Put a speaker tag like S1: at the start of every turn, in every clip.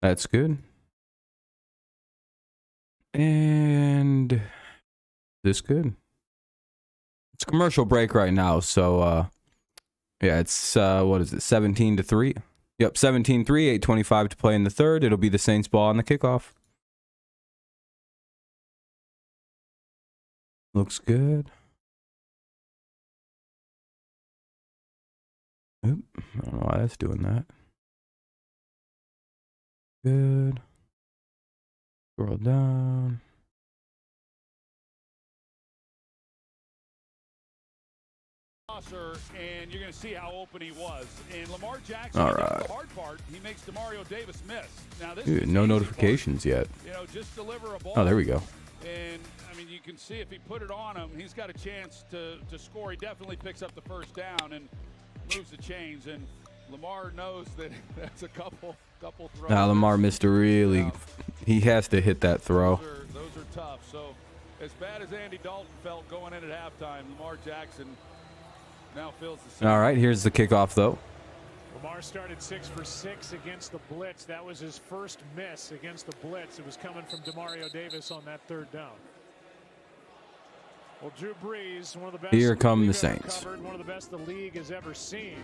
S1: That's good. And this good. It's a commercial break right now, so yeah, it's what is it, 17-3? Yep, 17-3, 8:25 to play in the third. It'll be the Saints ball on the kickoff. Looks good. Oop, I don't know why that's doing that. Good. Scroll down.
S2: And you're going to see how open he was. And Lamar Jackson,
S1: all right.
S2: The hard part, he makes Demario Davis miss. Now this
S1: Dude, no notifications yet.
S2: You know, just deliver a ball.
S1: Oh, there we go.
S2: And I mean, you can see if he put it on him, he's got a chance to score. He definitely picks up the first down and moves the chains. And Lamar knows that that's a couple throws.
S1: Lamar missed a really. He has to hit that throw.
S2: Those are tough. So as bad as Andy Dalton felt going in at halftime, Lamar Jackson now feels the same.
S1: All right, here's the kickoff though.
S3: Lamar started 6 for 6 against the blitz. That was his first miss against the blitz. It was coming from Demario Davis on that third down. Well, Drew Brees, one of the best.
S1: Here come the Saints.
S3: One of the best the league has ever seen.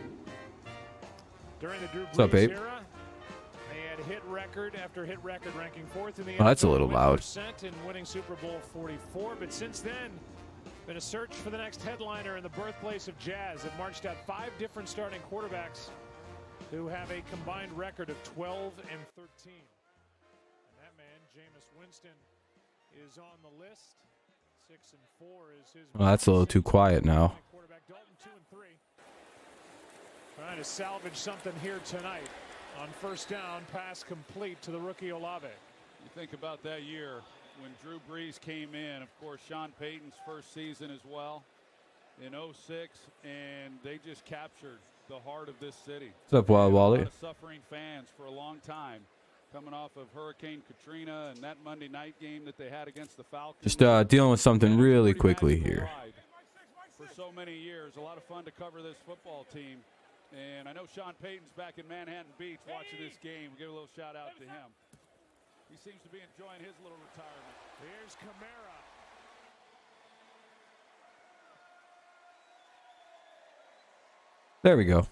S3: During the Drew Brees
S1: What's up, Abe?
S3: era, they had hit record after hit record, ranking 4th in the
S1: Oh, that's a little loud.
S3: % and winning Super Bowl 44. But since then, been a search for the next headliner in the birthplace of jazz. It marched out 5 different starting quarterbacks who have a combined record of 12 and 13. And that man, Jameis Winston, is on the list. 6 and 4 is his.
S1: Well, that's a little too quiet now.
S3: Quarterback Dalton 2 and 3. Trying to salvage something here tonight. On first down, pass complete to the rookie Olave.
S2: You think about that year when Drew Brees came in, of course, Sean Payton's first season as well in 06, and they just captured the heart of this city.
S1: What's up, Wild Wally?
S2: A lot of suffering fans for a long time, coming off of Hurricane Katrina and that Monday night game that they had against the Falcons.
S1: Just dealing with something really quickly here.
S2: For so many years, a lot of fun to cover this football team. And I know Sean Payton's back in Manhattan Beach watching this game. We'll give a little shout out to him. He seems to be enjoying his little retirement.
S3: Here's Kamara.
S1: There we go.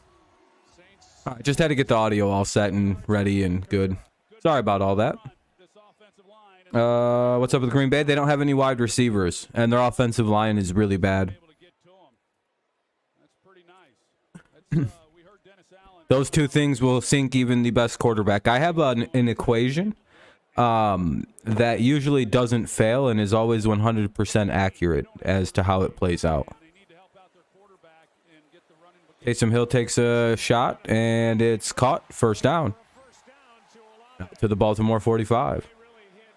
S1: All right, just had to get the audio all set and ready and good. Sorry about all that. What's up with Green Bay? They don't have any wide receivers, and their offensive line is really bad. Those two things will sink even the best quarterback. I have an equation that usually doesn't fail and is always 100% accurate as to how it plays out. Taysom Hill takes a shot, and it's caught. First down to the Baltimore 45.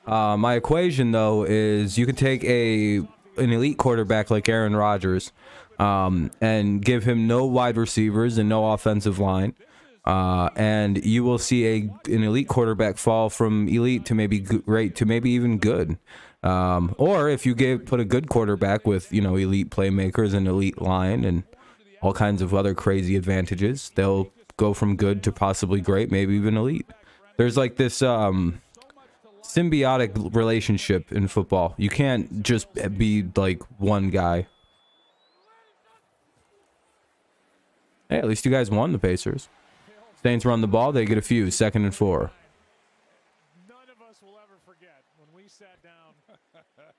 S1: My equation, though, is you can take an elite quarterback like Aaron Rodgers and give him no wide receivers and no offensive line. And you will see an elite quarterback fall from elite to maybe great to maybe even good. Or if you put a good quarterback with, elite playmakers and elite line and all kinds of other crazy advantages, they'll go from good to possibly great, maybe even elite. There's like this symbiotic relationship in football. You can't just be like one guy. Hey, at least you guys won, the Pacers. Saints run the ball, they get a few, 2nd and 4.
S3: None of us will ever forget when we sat down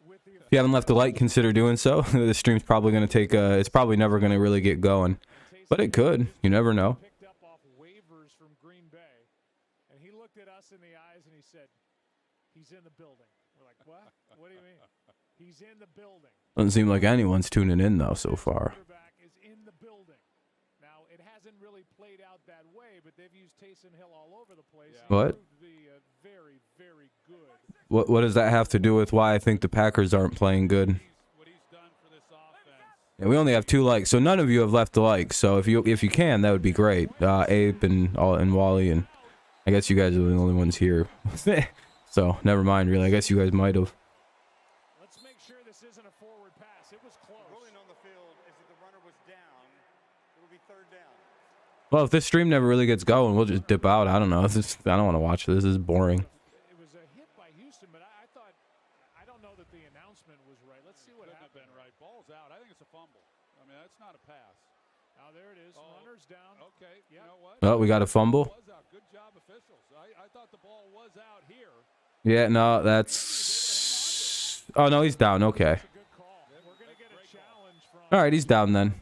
S3: with the.
S1: If you haven't left a like, consider doing so. The stream's probably going to take it's probably never going to really get going. But it could. You never know.
S3: Picked up off waivers from Green Bay, and he looked at us in the eyes and he said, "He's in the building." We're like, "What? What do you mean?" He's in the building.
S1: Doesn't seem like anyone's tuning in though so far.
S3: Quarterback is in the building. Now, it hasn't really played out that way, but they've used Taysom Hill all over the place.
S1: What?
S3: Very, very good.
S1: What does that have to do with why I think the Packers aren't playing good? Yeah, we only have 2 likes, so none of you have left a like. So if you can, that would be great. Abe and Wally, and I guess you guys are the only ones here. So never mind, really. I guess you guys might have.
S3: Let's make sure this isn't a forward pass. It was close.
S4: Ruling on the field is that the runner was down. It will be 3rd down.
S1: Well, if this stream never really gets going, we'll just dip out. I don't know. I don't want to watch this. This is boring.
S3: It was a hit by Houston, but I thought, I don't know that the announcement was right. Let's see what happened.
S2: Been right. Ball's out. I think it's a fumble. I mean, that's not a pass.
S3: Now there it is. Runner's down.
S2: Okay. You know what?
S1: Oh, we got a fumble.
S2: Good job, officials. I thought the ball was out here.
S1: Yeah, no, that's... Oh, no, he's down. Okay.
S3: Good call. We're going to get a challenge from...
S1: All right, he's down then.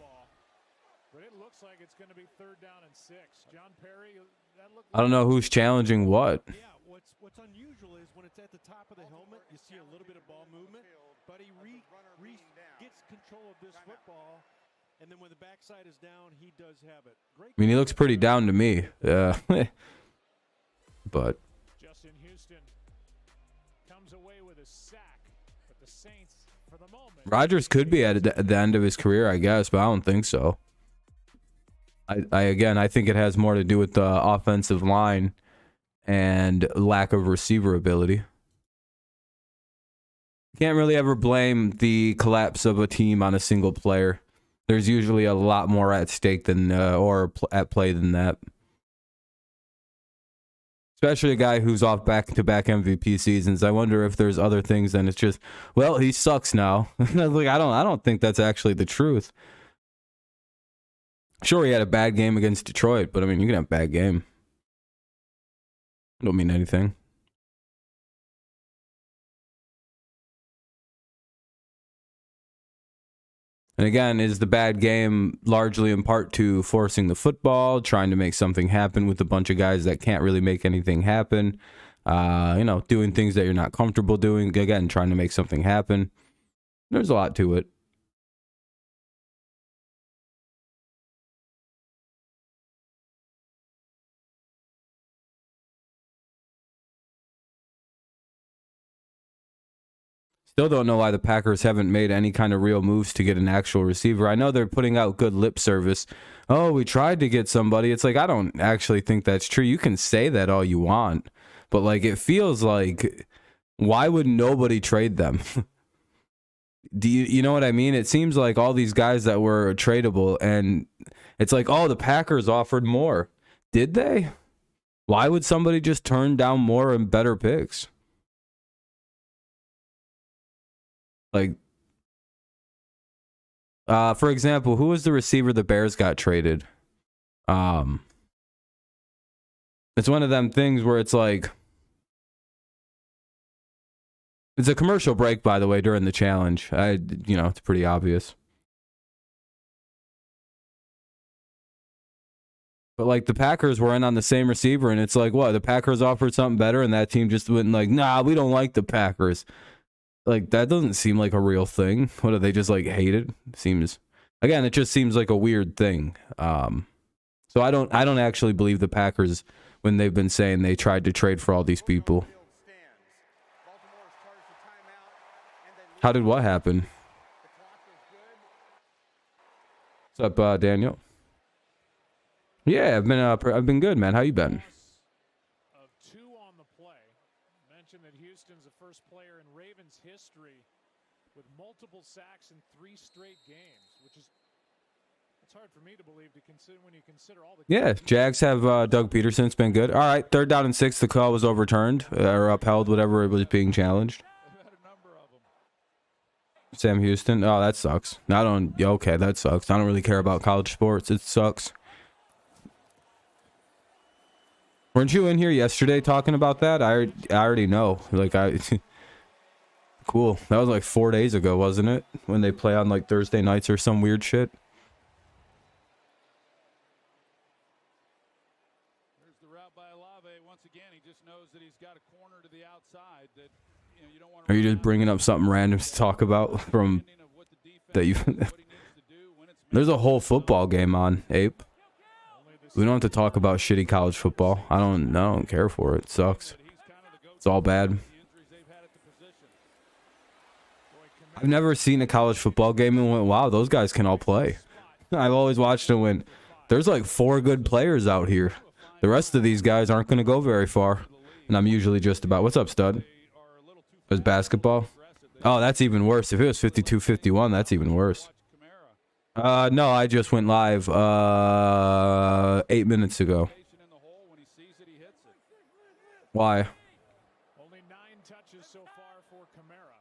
S3: But it looks like it's going to be 3rd down and 6. John Perry, that looked
S1: I don't know who's challenging what.
S4: Yeah, what's unusual is when it's at the top of the helmet, you see a little bit of ball movement, but he gets control of this football, and then when the backside is down, he does have it. Great.
S1: I mean, he looks pretty down to me. Yeah. But...
S3: Justin Houston comes away with a sack, but the Saints, for the moment...
S1: Rodgers could be at the end of his career, I guess, but I don't think so. I think it has more to do with the offensive line and lack of receiver ability. Can't really ever blame the collapse of a team on a single player. There's usually a lot more at stake than at play than that. Especially a guy who's off back-to-back MVP seasons. I wonder if there's other things than it's just, well, he sucks now. Like I don't think that's actually the truth. Sure, he had a bad game against Detroit, but I mean, you can have a bad game. Don't mean anything. And again, is the bad game largely in part to forcing the football, trying to make something happen with a bunch of guys that can't really make anything happen? Doing things that you're not comfortable doing. Again, trying to make something happen. There's a lot to it. Still don't know why the Packers haven't made any kind of real moves to get an actual receiver. I know they're putting out good lip service. Oh, we tried to get somebody. It's like, I don't actually think that's true. You can say that all you want, but like, it feels like, why would nobody trade them? Do you know what I mean? It seems like all these guys that were tradable, and it's like, oh, the Packers offered more. Did they? Why would somebody just turn down more and better picks? Like, for example, who was the receiver the Bears got traded? It's one of them things where it's like, it's a commercial break, by the way, during the challenge. It's pretty obvious. But like, the Packers were in on the same receiver, and it's like, what? The Packers offered something better, and that team just went like, nah, we don't like the Packers. Like, that doesn't seem like a real thing. What, do they just like hate it? It just seems like a weird thing. So I don't actually believe the Packers when they've been saying they tried to trade for all these people. How did what happen? What's up, Daniel? Yeah, I've been good, man. How you been?
S3: Of 2 on the play. Mentioned that Houston's the first player in Ravens history with multiple sacks in 3 straight games, which is, it's hard for me to believe when you consider all the...
S1: Yeah, Jags have Doug Peterson. It's been good. All right, 3rd down and 6. The call was overturned or upheld, whatever it was being challenged. Sam Houston. Oh, that sucks. Okay, that sucks. I don't really care about college sports. It sucks. Weren't you in here yesterday talking about that? I already know. Cool. That was like 4 days ago, wasn't it? When they play on like Thursday nights or some weird shit.
S2: There's the route by Olave. Once again, he just knows that he's got a corner to the outside that you don't want to.
S1: Are you just bringing up something random to talk about from that you? There's a whole football game on, Ape. We don't have to talk about shitty college football. I don't care for it. It sucks. It's all bad. I've never seen a college football game and went, wow, those guys can all play. I've always watched it when there's like 4 good players out here. The rest of these guys aren't going to go very far. And I'm usually just about, what's up, stud? It was basketball. Oh, that's even worse. If it was 52-51, that's even worse. No, I just went live 8 minutes ago.
S2: In the hole, when he sees it, he hits it.
S1: Why?
S3: Only 9 touches so far for Kamara.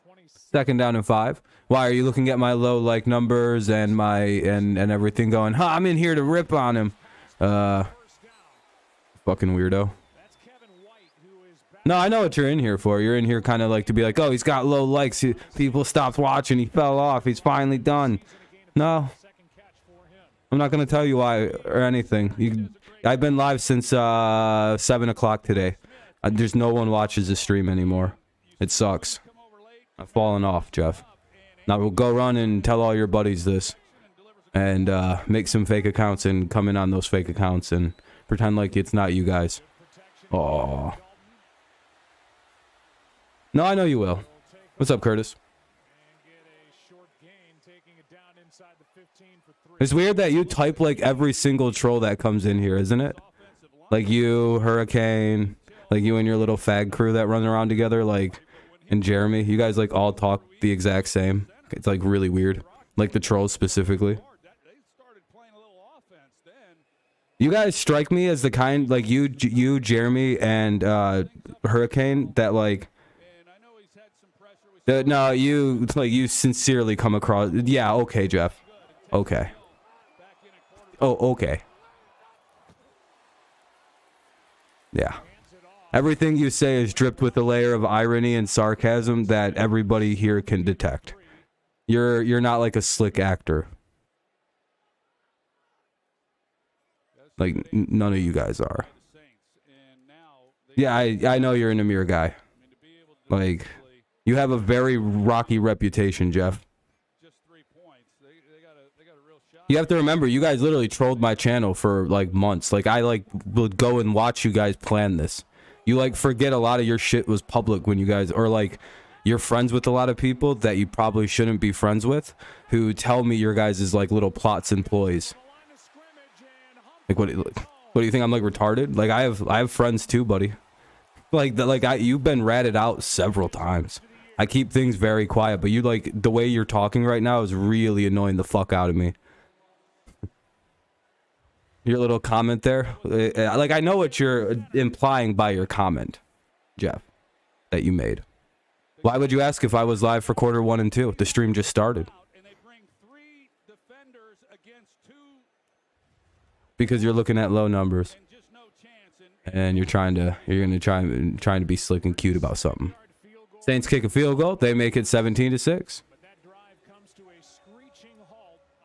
S3: 26.
S1: 2nd down and 5. Why are you looking at my low like numbers and my and everything going, huh, I'm in here to rip on him. Fucking weirdo.
S3: That's Kevin White, who is back.
S1: No, I know what you're in here for. You're in here kind of like to be like, oh, he's got low likes. People stopped watching. He fell off. He's finally done. No,
S3: Second catch for him.
S1: I'm not going to tell you why or anything. I've been live since 7 o'clock today. There's no one watches the stream anymore. It sucks. I've fallen off, Jeff. Now we'll go run and tell all your buddies this. And make some fake accounts and come in on those fake accounts and pretend like it's not you guys. Oh. No, I know you will. What's up, Curtis?
S3: And get a short gain, taking it down inside the 15 for 3.
S1: It's weird that you type like every single troll that comes in here, isn't it? Like you, Hurricane, like you and your little fag crew that run around together, like, and Jeremy. You guys like all talk the exact same. It's like really weird. Like the trolls specifically. You guys strike me as the kind, like you, Jeremy, and Hurricane, that like, no, you like you sincerely come across. Yeah, okay, Jeff. Okay. Oh, okay. Yeah. Everything you say is dripped with a layer of irony and sarcasm that everybody here can detect. You're not like a slick actor. Like none of you guys are. Yeah, I know you're an Amir guy. Like you have a very rocky reputation, Jeff. You have to remember, you guys literally trolled my channel for like months. Like I like would go and watch you guys plan this. You like forget a lot of your shit was public when you guys, or like you're friends with a lot of people that you probably shouldn't be friends with, who tell me your guys is like little plots and ploys. Like what do you think I'm like retarded? Like I have friends too, buddy. Like you've been ratted out several times. I keep things very quiet, but you like the way you're talking right now is really annoying the fuck out of me. Your little comment there, like I know what you're implying by your comment, Jeff, that you made. Why would you ask if I was live for quarter 1 and 2? The stream just started. Because you're looking at low numbers, and you're trying to be slick and cute about something. Saints kick a field goal. They make it 17-6.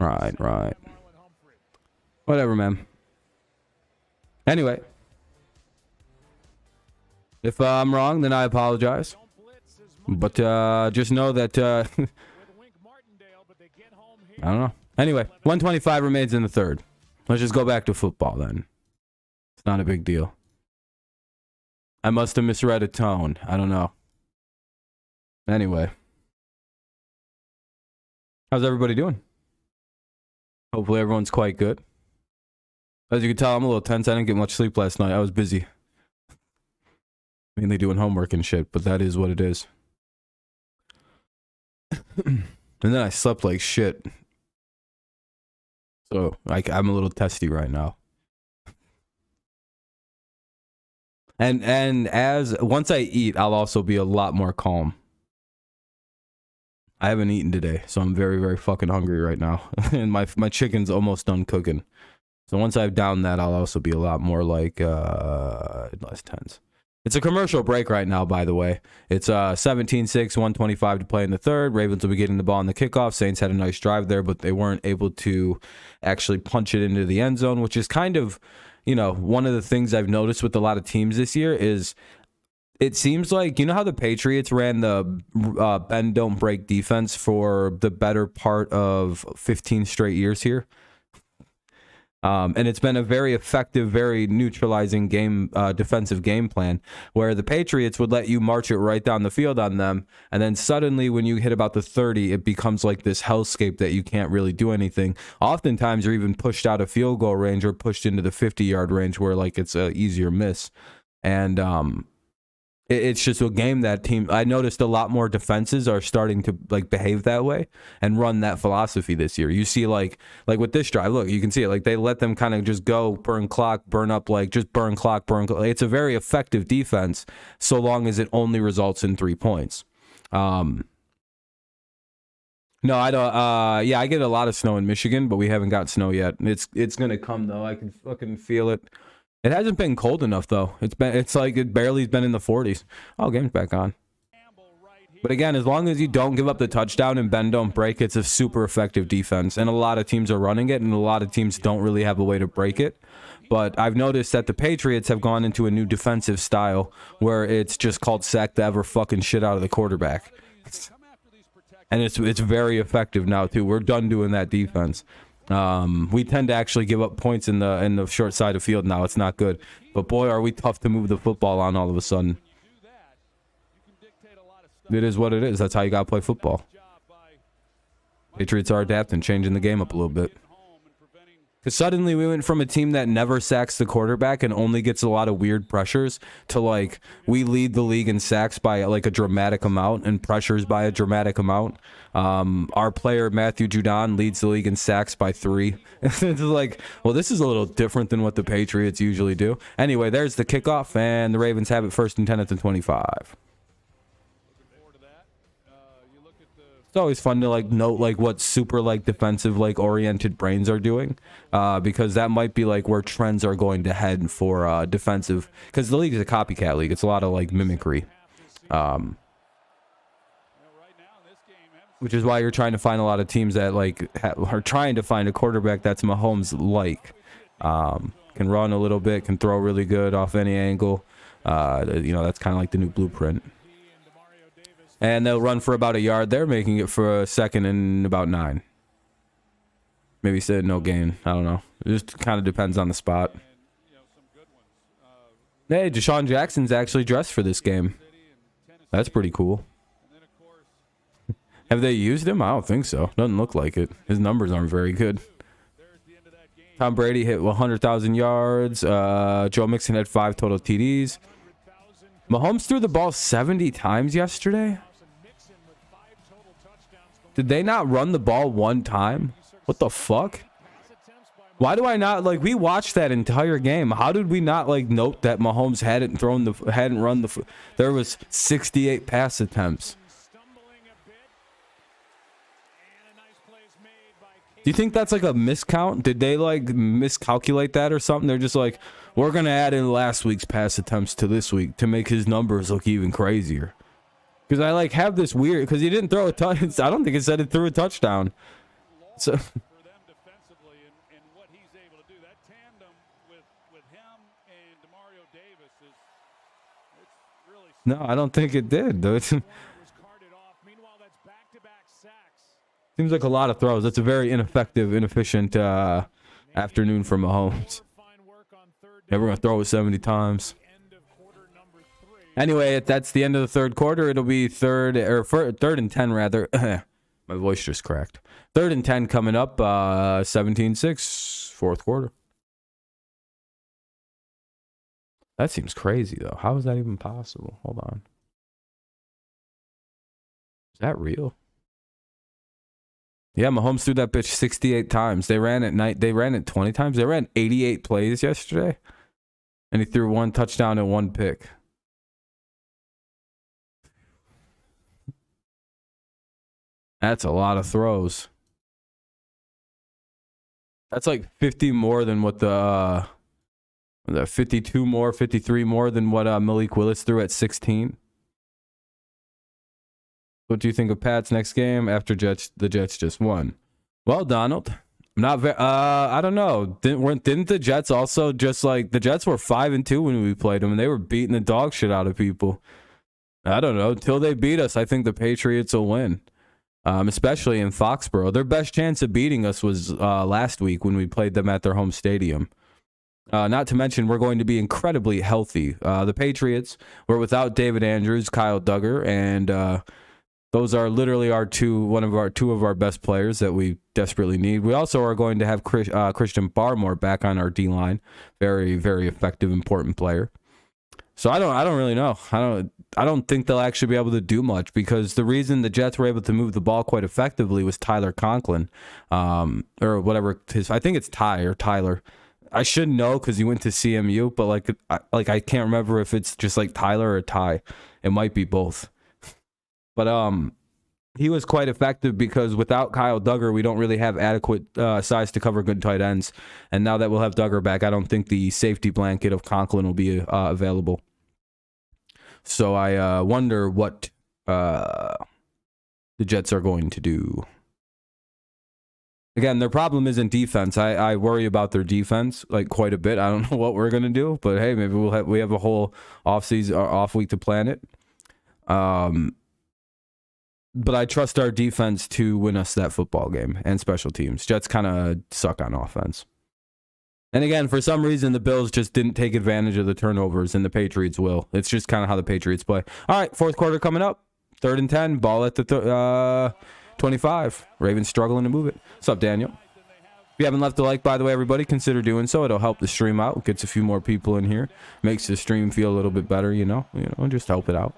S1: Right. Whatever, man. Anyway, if I'm wrong, then I apologize. But just know that I don't know. Anyway, 125 remains in the third. Let's just go back to football then. It's not a big deal. I must have misread a tone. I don't know. Anyway. How's everybody doing? Hopefully everyone's quite good. As you can tell, I'm a little tense. I didn't get much sleep last night. I was busy. Mainly doing homework and shit, but that is what it is. And then I slept like shit. So, I'm a little testy right now. And once I eat, I'll also be a lot more calm. I haven't eaten today, so I'm very, very fucking hungry right now. And my chicken's almost done cooking. So once I've downed that, I'll also be a lot more like less tense. It's a commercial break right now, by the way. It's 17-6, 125 to play in the third. Ravens will be getting the ball in the kickoff. Saints had a nice drive there, but they weren't able to actually punch it into the end zone, which is kind of, one of the things I've noticed with a lot of teams this year is it seems like, you know how the Patriots ran the bend, don't break defense for the better part of 15 straight years here? And it's been a very effective, very neutralizing defensive game plan where the Patriots would let you march it right down the field on them. And then suddenly when you hit about the 30, it becomes like this hellscape that you can't really do anything. Oftentimes you're even pushed out of field goal range or pushed into the 50-yard range where like it's a easier miss. And It's just a game that team. I noticed a lot more defenses are starting to like behave that way and run that philosophy this year. You see, like with this drive, look, you can see it. Like they let them kind of just go, burn clock, burn up, like just burn clock, burn. It's a very effective defense, so long as it only results in 3 points. No, I don't. Yeah, I get a lot of snow in Michigan, but we haven't got snow yet. It's gonna come though. I can fucking feel it. It hasn't been cold enough though. It's like it barely's been in the 40s. Oh, game's back on. But again, as long as you don't give up the touchdown and bend don't break, it's a super effective defense. And a lot of teams are running it, and a lot of teams don't really have a way to break it. But I've noticed that the Patriots have gone into a new defensive style where it's just called sack the ever fucking shit out of the quarterback. And it's very effective now too. We're done doing that defense. We tend to actually give up points in the short side of field now. It's not good. But boy, are we tough to move the football on all of a sudden. It is what it is. That's how you got to play football. Patriots are adapting, changing the game up a little bit. Because suddenly we went from a team that never sacks the quarterback and only gets a lot of weird pressures to like we lead the league in sacks by like a dramatic amount and pressures by a dramatic amount. Our player Matthew Judon leads the league in sacks by 3. It's like, well, this is a little different than what the Patriots usually do. Anyway, there's the kickoff, and the Ravens have it 1st and 10 at the 25. It's always fun to like note like what super like defensive like oriented brains are doing, because that might be like where trends are going to head for defensive, because the league is a copycat league. It's a lot of like mimicry, which is why you're trying to find a lot of teams that like are trying to find a quarterback that's Mahomes like, can run a little bit, can throw really good off any angle. You know, that's kind of like the new blueprint. And they'll run for about a yard there, making it for a 2nd and about 9. Maybe said no gain. I don't know. It just kind of depends on the spot. Hey, Deshaun Jackson's actually dressed for this game. That's pretty cool. Have they used him? I don't think so. Doesn't look like it. His numbers aren't very good. Tom Brady hit 100,000 yards. Joe Mixon had 5 total TDs. Mahomes threw the ball 70 times yesterday. Did they not run the ball 1 time? What the fuck? Why do I not like? We watched that entire game. How did we not like note that Mahomes hadn't run the? There was 68 pass attempts. Do you think that's like a miscount? Did they like miscalculate that or something? They're just like, we're gonna add in last week's pass attempts to this week to make his numbers look even crazier. Because I like have this weird, because he didn't throw a touch. I don't think it said it threw a touchdown. So for them defensively and what he's able to do, that tandem with him and Demario Davis is really. No, I don't think it did, dude. Seems like a lot of throws. That's a very ineffective, inefficient afternoon for Mahomes. Never gonna throw it 70 times. Anyway, that's the end of the 3rd quarter. It'll be 3rd and 10 rather. My voice just cracked. 3rd and 10 coming up. 17-6, 4th quarter. That seems crazy though. How is that even possible? Hold on. Is that real? Yeah, Mahomes threw that bitch 68 times. They ran it 20 times. They ran 88 plays yesterday. And he threw 1 touchdown and 1 pick. That's a lot of throws. That's like 50 more than what the 52 more, 53 more than what Malik Willis threw at 16. What do you think of Pat's next game after the Jets just won? Well, Donald, I'm not very, I don't know. Didn't the Jets also just like, the Jets were 5-2 when we played them, and they were beating the dog shit out of people. I don't know. Until they beat us, I think the Patriots will win, especially in Foxborough. Their best chance of beating us was last week when we played them at their home stadium. Not to mention, we're going to be incredibly healthy. The Patriots were without David Andrews, Kyle Duggar, and those are literally two of our best players that we desperately need. We also are going to have Christian Barmore back on our D-line. Very, very effective, important player. So I don't really know. I don't think they'll actually be able to do much, because the reason the Jets were able to move the ball quite effectively was Tyler Conklin, or whatever I think it's Ty or Tyler. I should know because he went to CMU, but I can't remember if it's just like Tyler or Ty. It might be both. But he was quite effective, because without Kyle Duggar, we don't really have adequate size to cover good tight ends. And now that we'll have Duggar back, I don't think the safety blanket of Conklin will be available. So I wonder what the Jets are going to do. Again, their problem isn't defense. I worry about their defense like quite a bit. I don't know what we're gonna do, but hey, maybe we have a whole off week to plan it. But I trust our defense to win us that football game, and special teams. Jets kind of suck on offense. And again, for some reason, the Bills just didn't take advantage of the turnovers, and the Patriots will. It's just kind of how the Patriots play. All right, fourth quarter coming up. 3rd and 10. Ball at the 25. Ravens struggling to move it. What's up, Daniel? If you haven't left a like, by the way, everybody, consider doing so. It'll help the stream out. Gets a few more people in here. Makes the stream feel a little bit better, you know, just help it out.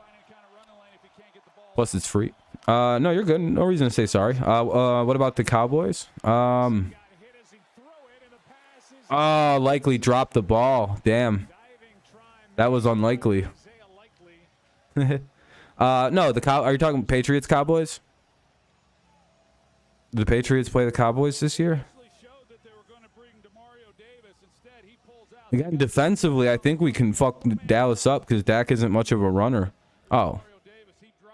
S1: Plus, it's free. No, you're good. No reason to say sorry. What about the Cowboys? Oh, likely dropped the ball. Damn. That was unlikely. No, are you talking Patriots, Cowboys? Did the Patriots play the Cowboys this year? Again, defensively, I think we can fuck Dallas up because Dak isn't much of a runner. Oh.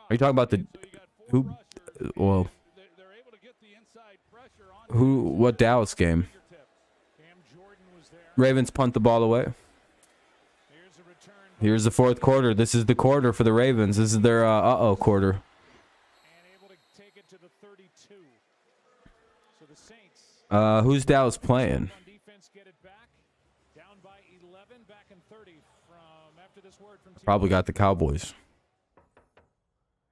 S1: Are you talking about the... Who? Well... What Dallas game? Ravens punt the ball away. Here's the fourth quarter. This is the quarter for the Ravens. This is their quarter. Who's Dallas playing? Probably got the Cowboys.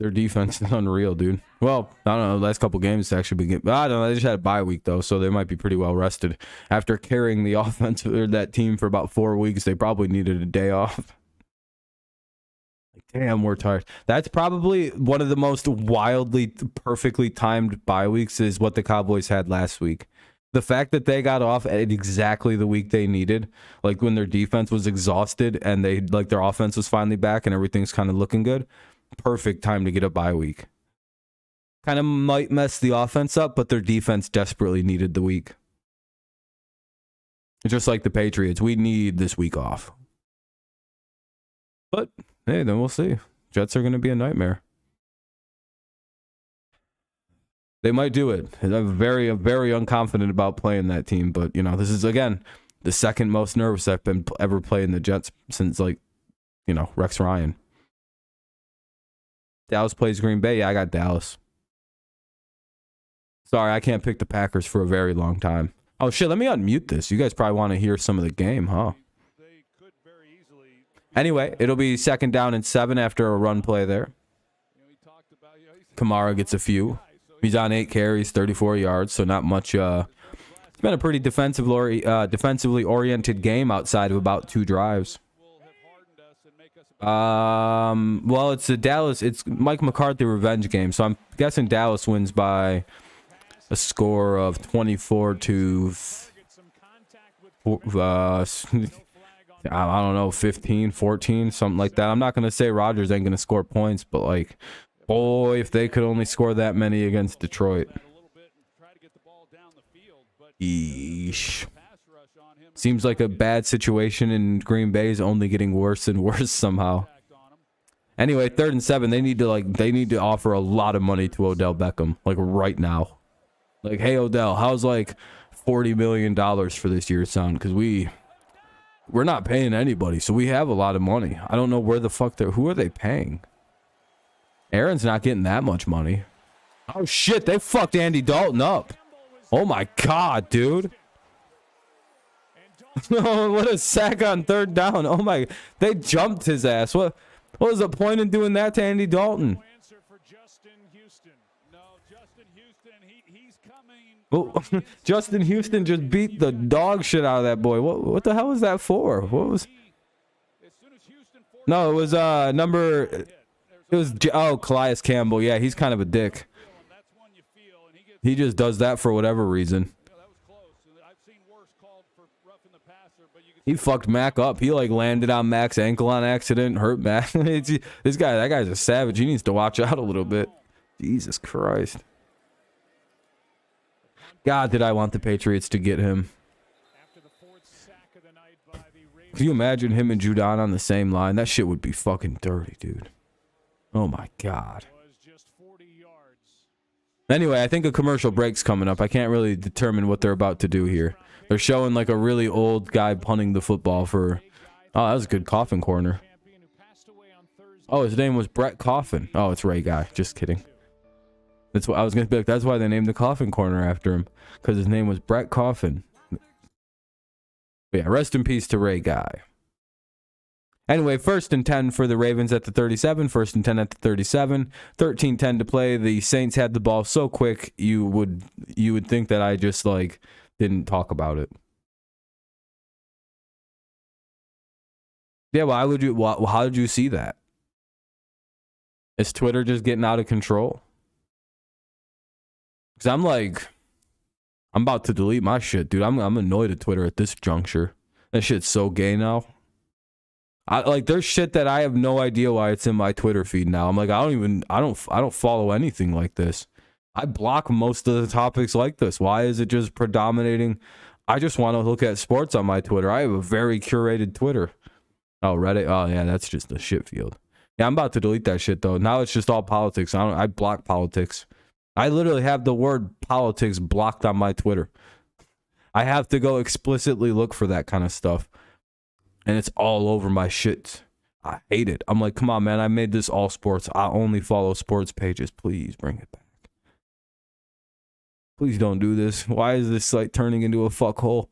S1: Their defense is unreal, dude. Well, I don't know. The last couple games actually been. I don't know. They just had a bye week though, so they might be pretty well rested. After carrying the offense or that team for about 4 weeks, they probably needed a day off. Like, damn, we're tired. That's probably one of the most wildly, perfectly timed bye weeks is what the Cowboys had last week. The fact that they got off at exactly the week they needed, like when their defense was exhausted and their offense was finally back and everything's kind of looking good. Perfect time to get a bye week. Kind of might mess the offense up, but their defense desperately needed the week. Just like the Patriots, we need this week off. But hey, then we'll see. Jets are going to be a nightmare. They might do it. I'm very unconfident about playing that team, but this is again the second most nervous I've been ever playing the Jets since Rex Ryan. Dallas plays Green Bay. Yeah, I got Dallas. Sorry, I can't pick the Packers for a very long time. Oh, shit, let me unmute this. You guys probably want to hear some of the game, huh? Anyway, it'll be 2nd down and 7 after a run play there. Kamara gets a few. He's on 8 carries, 34 yards, so not much. It's been a pretty defensively oriented game outside of about 2 drives. Well, it's Mike McCarthy revenge game, so I'm guessing Dallas wins by a score of 24 to I don't know, 15, 14, something like that. I'm not going to say Rodgers ain't going to score points, but boy, if they could only score that many against Detroit. Eesh. Seems like a bad situation in Green Bay is only getting worse and worse somehow. Anyway, 3rd and 7. They need to offer a lot of money to Odell Beckham, right now. Hey Odell, how's $40 million for this year sound? Because we're not paying anybody, so we have a lot of money. I don't know where the fuck who are they paying? Aaron's not getting that much money. Oh shit, they fucked Andy Dalton up. Oh my god, dude. What a sack on 3rd down. Oh my, they jumped his ass. What was the point in doing that to Andy Dalton? Oh, Justin Houston just beat the dog shit out of that boy. What the hell was that for? What was... No, it was number. It was Calais Campbell. Yeah, he's kind of a dick. He just does that for whatever reason. He fucked Mac up. He like landed on Mac's ankle on accident, hurt Mac. That guy's a savage. He needs to watch out a little bit. Jesus Christ. God, did I want the Patriots to get him. Can you imagine him and Judon on the same line? That shit would be fucking dirty, dude. Oh my God. Anyway, I think a commercial break's coming up. I can't really determine what they're about to do here. They're showing like a really old guy punting the football for... Oh, that was a good Coffin corner. Oh, his name was Brett Coffin. Oh, it's Ray Guy. Just kidding. That's what I was gonna be like. That's why they named the Coffin corner after him, because his name was Brett Coffin. But yeah, rest in peace to Ray Guy. Anyway, 1st and 10 for the Ravens at the 37. 1st and 10 at the 37. 13-10 to play. The Saints had the ball so quick you would think that I just like didn't talk about it. Yeah, why would you? How did you see that? Is Twitter just getting out of control? Because I'm about to delete my shit, dude. I'm annoyed at Twitter at this juncture. That shit's so gay now. There's shit that I have no idea why it's in my Twitter feed now. I'm like, I don't follow anything like this. I block most of the topics like this. Why is it just predominating? I just want to look at sports on my Twitter. I have a very curated Twitter. Oh, Reddit. Oh yeah, that's just a shit field. Yeah, I'm about to delete that shit though. Now it's just all politics. I block politics. I literally have the word politics blocked on my Twitter. I have to go explicitly look for that kind of stuff. And it's all over my shit. I hate it. I'm like, come on, man. I made this all sports. I only follow sports pages. Please bring it back. Please don't do this. Why is this site turning into a fuckhole?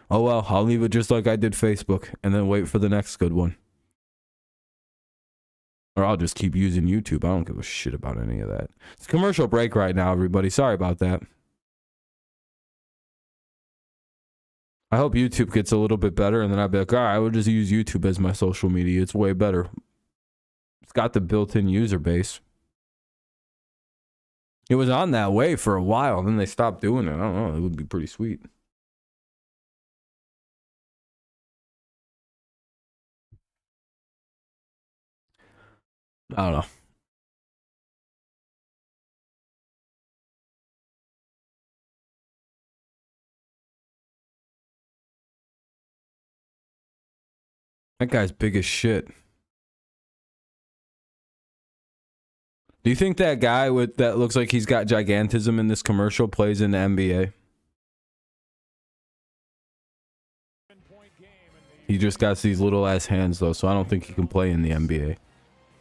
S1: Oh, well, I'll leave it just like I did Facebook and then wait for the next good one. Or I'll just keep using YouTube. I don't give a shit about any of that. It's a commercial break right now, everybody. Sorry about that. I hope YouTube gets a little bit better, and then I'll be like, all right, I will just use YouTube as my social media. It's way better. It's got the built-in user base. It was on that way for a while, then they stopped doing it. I don't know. It would be pretty sweet. I don't know. That guy's big as shit. Do you think that guy that looks like he's got gigantism in this commercial plays in the NBA? He just got these little ass hands though, so I don't think he can play in the NBA.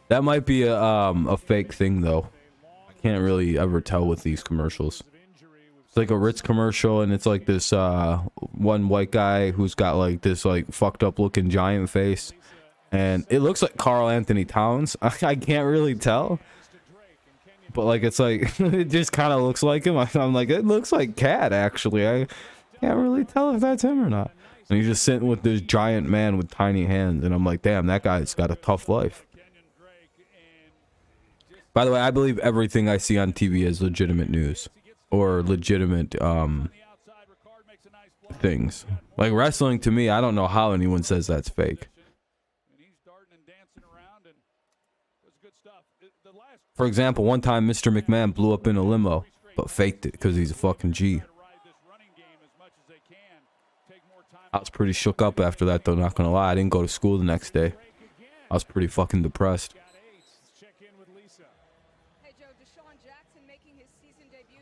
S1: That might be a fake thing though. I can't really ever tell with these commercials. It's like a Ritz commercial, and it's like this one white guy who's got like this like fucked up looking giant face, and it looks like Karl Anthony Towns. I can't really tell, but like it's like it just kind of looks like him. I'm like, it looks like Cat actually. I can't really tell if that's him or not. And he's just sitting with this giant man with tiny hands, and I'm like, damn, that guy's got a tough life. By the way, I believe everything I see on TV is legitimate news or legitimate things. Like wrestling, to me, I don't know how anyone says that's fake. For example, one time Mr. McMahon blew up in a limo, but faked it because he's a fucking G. I was pretty shook up after that, though, not gonna lie. I didn't go to school the next day. I was pretty fucking depressed.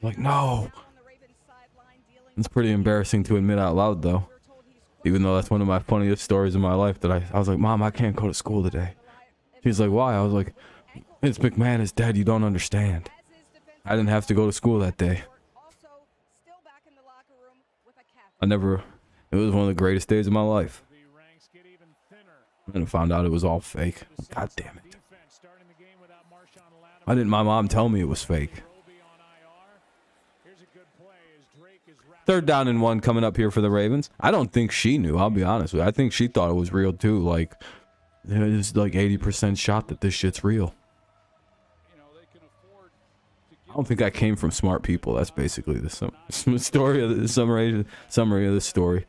S1: Like, no. It's pretty embarrassing to admit out loud, though. Even though that's one of my funniest stories in my life, that I was like, Mom, I can't go to school today. She's like, why? I was like, Vince McMahon is dead. You don't understand. I didn't have to go to school that day. It was one of the greatest days of my life. And I found out it was all fake. God damn it. Why didn't my mom tell me it was fake? Third down and 1 coming up here for the Ravens. I don't think she knew. I'll be honest with you. I think she thought it was real too. Like, it's like 80% shot that this shit's real. I don't think I came from smart people. That's basically the story of the summary of the story.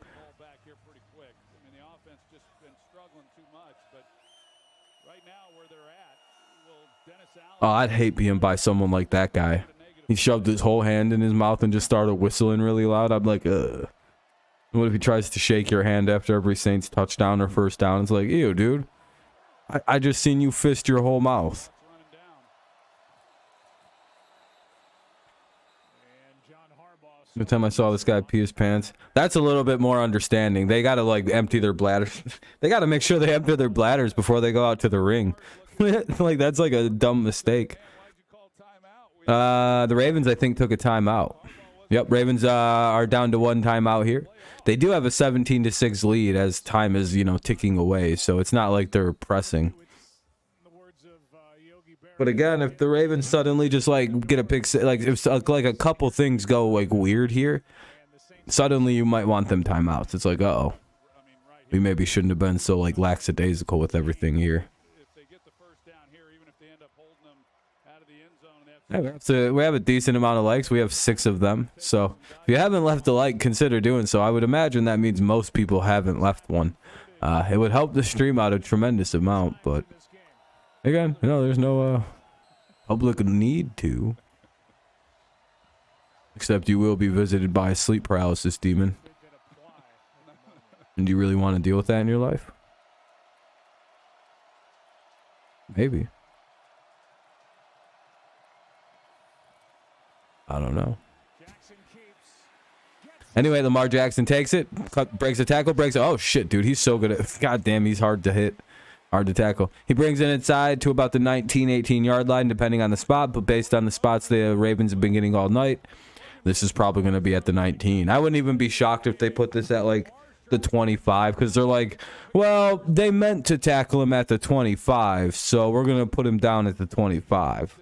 S1: Oh, I'd hate being by someone like that guy. He shoved his whole hand in his mouth and just started whistling really loud. I'm like, ugh. What if he tries to shake your hand after every Saints touchdown or first down? It's like, ew, dude. I just seen you fist your whole mouth. Every time I saw this guy pee his pants, that's a little bit more understanding. They gotta like empty their bladders. They gotta make sure they empty their bladders before they go out to the ring. Like, that's like a dumb mistake. The Ravens, I think, took a timeout. Yep, Ravens are down to 1 timeout here. They do have a 17-6 lead as time is, ticking away. So it's not like they're pressing. But again, if the Ravens suddenly just like get a pick, like if like a couple things go like weird here, suddenly you might want them timeouts. It's like, uh-oh, we maybe shouldn't have been so like lackadaisical with everything here. Yeah, so we have a decent amount of likes. We have 6 of them. So if you haven't left a like, consider doing so. I would imagine that means most people haven't left one. It would help the stream out a tremendous amount, but again, there's no public need to. Except you will be visited by a sleep paralysis demon. And do you really want to deal with that in your life? Maybe. I don't know. Anyway, Lamar Jackson takes it, breaks a tackle, breaks it. Oh shit, dude, he's so good at. God damn, he's hard to hit, hard to tackle. He brings it inside to about the 19-18 yard line, depending on the spot. But based on the spots the Ravens have been getting all night, this is probably going to be at the 19. I wouldn't even be shocked if they put this at like the 25, because they're like, well, they meant to tackle him at the 25, so we're going to put him down at the 25.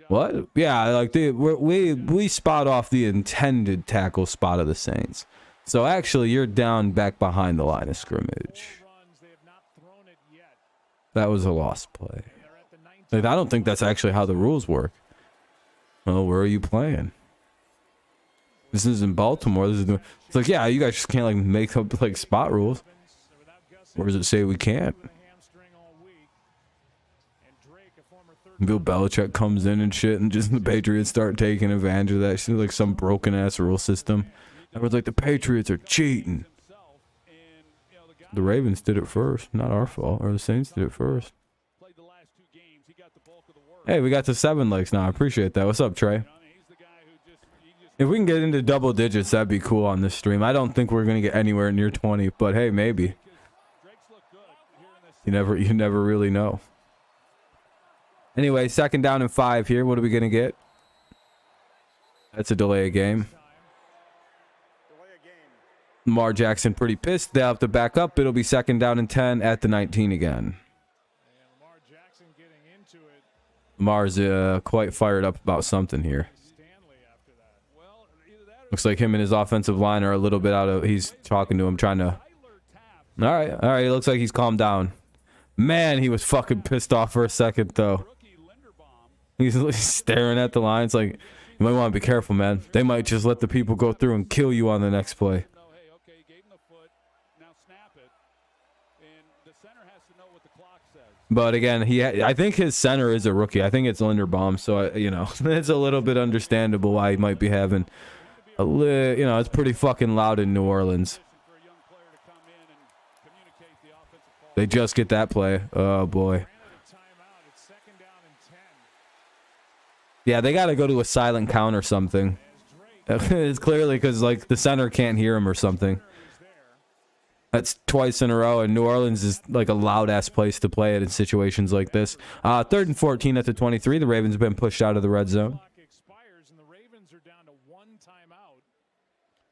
S1: What? Yeah, like we spot off the intended tackle spot of the Saints. So actually, you're down back behind the line of scrimmage. That was a lost play. Like, I don't think that's actually how the rules work. Well, where are you playing? This is in Baltimore. It's like, yeah, you guys just can't like make up like spot rules. Where does it say we can't? Bill Belichick comes in and shit, and just the Patriots start taking advantage of that. She's like some broken ass rule system. Everyone's like, the Patriots are cheating. The Ravens did it first, not our fault, or the Saints did it first. Hey, we got to 7 likes now. I appreciate that. What's up, Trey? If we can get into double digits, that'd be cool on this stream. I don't think we're gonna get anywhere near 20, but hey, maybe. You never really know. Anyway, 2nd down and 5 here. What are we going to get? That's a delay of game. Lamar Jackson pretty pissed. They'll have to back up. It'll be 2nd down and 10 at the 19 again. Lamar's quite fired up about something here. Looks like him and his offensive line are a little bit out of... He's talking to him, trying to... All right. It looks like he's calmed down. Man, he was fucking pissed off for a second, though. He's staring at the line. It's like, you might want to be careful, man. They might just let the people go through and kill you on the next play. But again, I think his center is a rookie. I think it's Linderbaum, so it's a little bit understandable why he might be having a little, it's pretty fucking loud in New Orleans. They just get that play. Oh boy. Yeah, they got to go to a silent count or something. It's clearly because like the center can't hear him or something. That's twice in a row, and New Orleans is like a loud-ass place to play it in situations like this. 3rd and 14 at the 23. The Ravens have been pushed out of the red zone.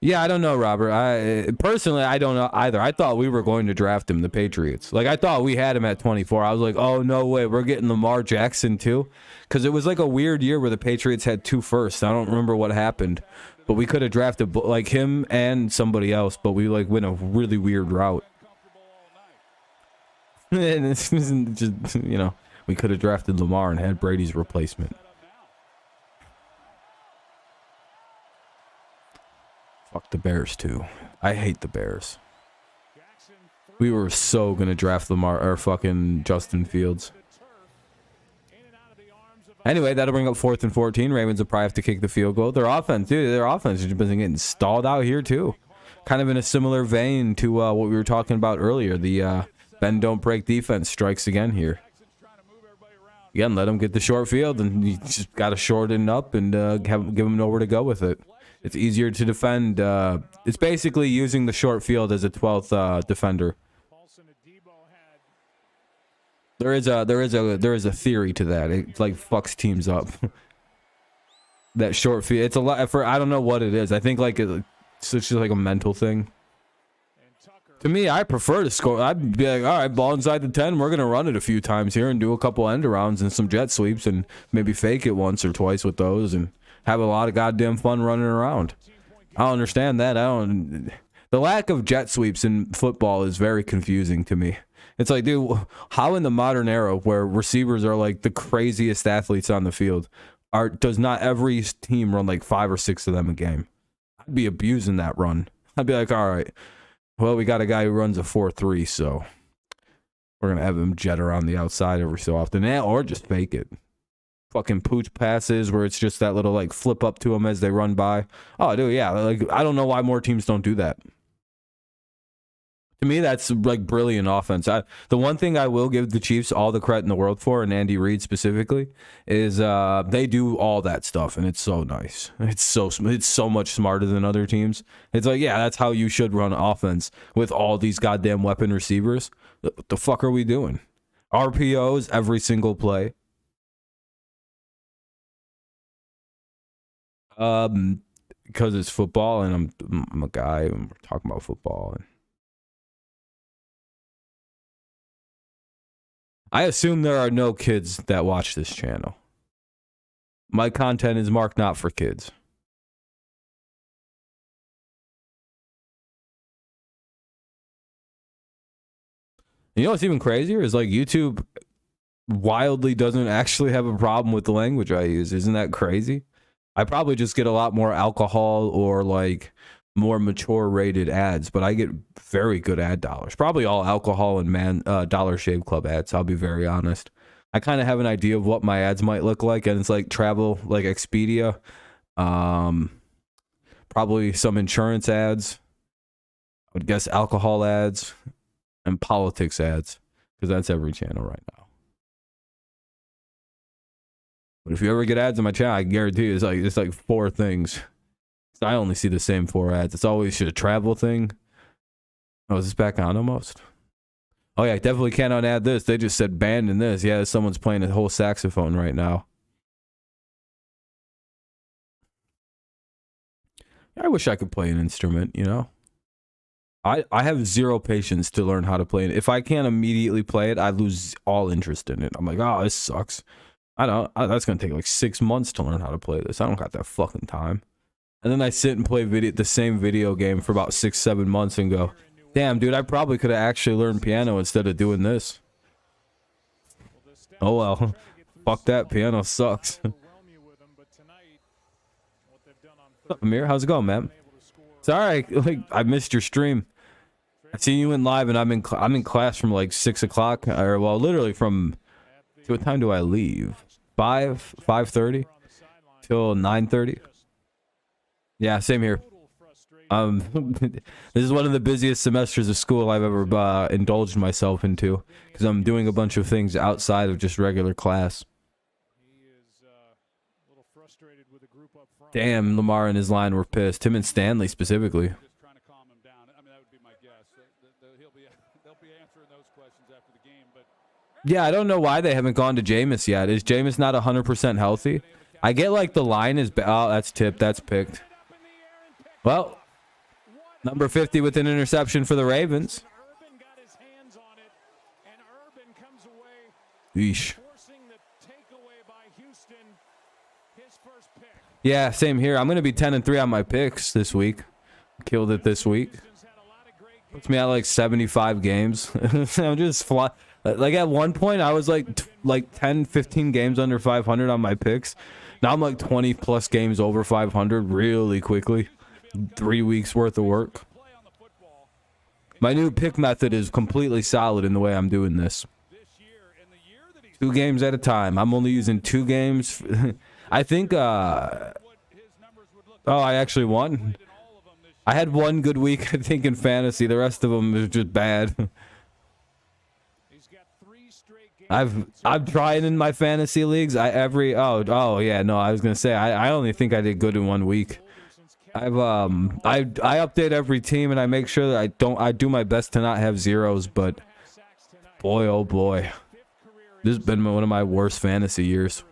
S1: Yeah, I don't know, Robert. Personally, I don't know either. I thought we were going to draft him, the Patriots. Like, I thought we had him at 24. I was like, oh, no way. We're getting Lamar Jackson, too. Because it was like a weird year where the Patriots had 2 firsts. I don't remember what happened. But we could have drafted like him and somebody else, but we like went a really weird route. And this isn't just, you know, we could have drafted Lamar and had Brady's replacement. Fuck the Bears too. I hate the Bears. We were so gonna draft Lamar or fucking Justin Fields. Anyway, that'll bring up 4th and 14. Ravens will probably have to kick the field goal. Their offense, dude, their offense has been getting stalled out here too. Kind of in a similar vein to what we were talking about earlier. The bend don't break defense strikes again here. Again, let them get the short field, and you just got to shorten up and give them nowhere to go with it. It's easier to defend. It's basically using the short field as a 12th defender. There is a theory to that. It like fucks teams up. That short field. It's a lot for, I don't know what it is. I think like it's just like a mental thing. To me, I prefer to score. I'd be like, all right, ball inside the 10. We're gonna run it a few times here and do a couple end arounds and some jet sweeps and maybe fake it once or twice with those and have a lot of goddamn fun running around. I don't understand that. The lack of jet sweeps in football is very confusing to me. It's like, dude, how in the modern era where receivers are like the craziest athletes on the field, does not every team run like 5 or 6 of them a game? I'd be abusing that run. I'd be like, all right, well, we got a guy who runs a 4.3, so we're going to have him jet around the outside every so often, or just fake it. Fucking pooch passes where it's just that little like flip up to them as they run by. Oh, dude, yeah, like I don't know why more teams don't do that. To me, that's like brilliant offense. The one thing I will give the Chiefs all the credit in the world for, and Andy Reid specifically, is they do all that stuff, and it's so nice. It's so much smarter than other teams. It's like, yeah, that's how you should run offense with all these goddamn weapon receivers. What the fuck are we doing? RPOs every single play. Because it's football, and I'm a guy, and we're talking about football. And I assume there are no kids that watch this channel. My content is marked not for kids. You know what's even crazier is like YouTube wildly doesn't actually have a problem with the language I use. Isn't that crazy? I probably just get a lot more alcohol or like more mature rated ads, but I get very good ad dollars. Probably all alcohol and Dollar Shave Club ads, I'll be very honest. I kind of have an idea of what my ads might look like, and it's like travel, like Expedia, probably some insurance ads, I would guess alcohol ads, and politics ads, because that's every channel right now. But if you ever get ads on my channel, I guarantee you it's like 4 things. I only see the same 4 ads. It's always a travel thing. Oh, is this back on almost? Oh yeah, I definitely can't unadd this. They just said banned in this. Yeah, someone's playing a whole saxophone right now. I wish I could play an instrument, you know? I have zero patience to learn how to play it. If I can't immediately play it, I lose all interest in it. I'm like, oh, this sucks. That's going to take like 6 months to learn how to play this. I don't got that fucking time. And then I sit and play the same video game for about 6-7 months and go, damn, dude, I probably could have actually learned piano instead of doing this. Oh well, fuck that, piano sucks. What's up, Amir? How's it going, man? It's all right. Like, I missed your stream. I seen you went live, and I'm in class from like 6 o'clock, or well, literally from. What time do I leave? 5:30 till 9:30. Yeah, same here. This is one of the busiest semesters of school I've ever indulged myself into, because I'm doing a bunch of things outside of just regular class. Damn, Lamar and his line were pissed. Him and Stanley specifically. Yeah, I don't know why they haven't gone to Jameis yet. Is Jameis not 100% healthy? I get like the line is... Oh, that's tipped. That's picked. Well, number 50 with an interception for the Ravens. Yeesh. Yeah, same here. I'm going to be 10-3 on my picks this week. Killed it this week. Puts me at like 75 games. I'm just fly. Like at one point, I was like 10, 15 games under 500 on my picks. Now I'm like 20 plus games over 500 really quickly. 3 weeks worth of work. My new pick method is completely solid in the way I'm doing this. 2 games at a time. I'm only using 2 games. I think, oh, I actually won. I had 1 good week, I think, in fantasy. The rest of them is just bad. I'm trying in my fantasy leagues. Oh yeah, no, I was gonna say I only think I did good in 1 week. I update every team and I make sure that I do my best to not have zeros, but boy oh boy, this has been one of my worst fantasy years.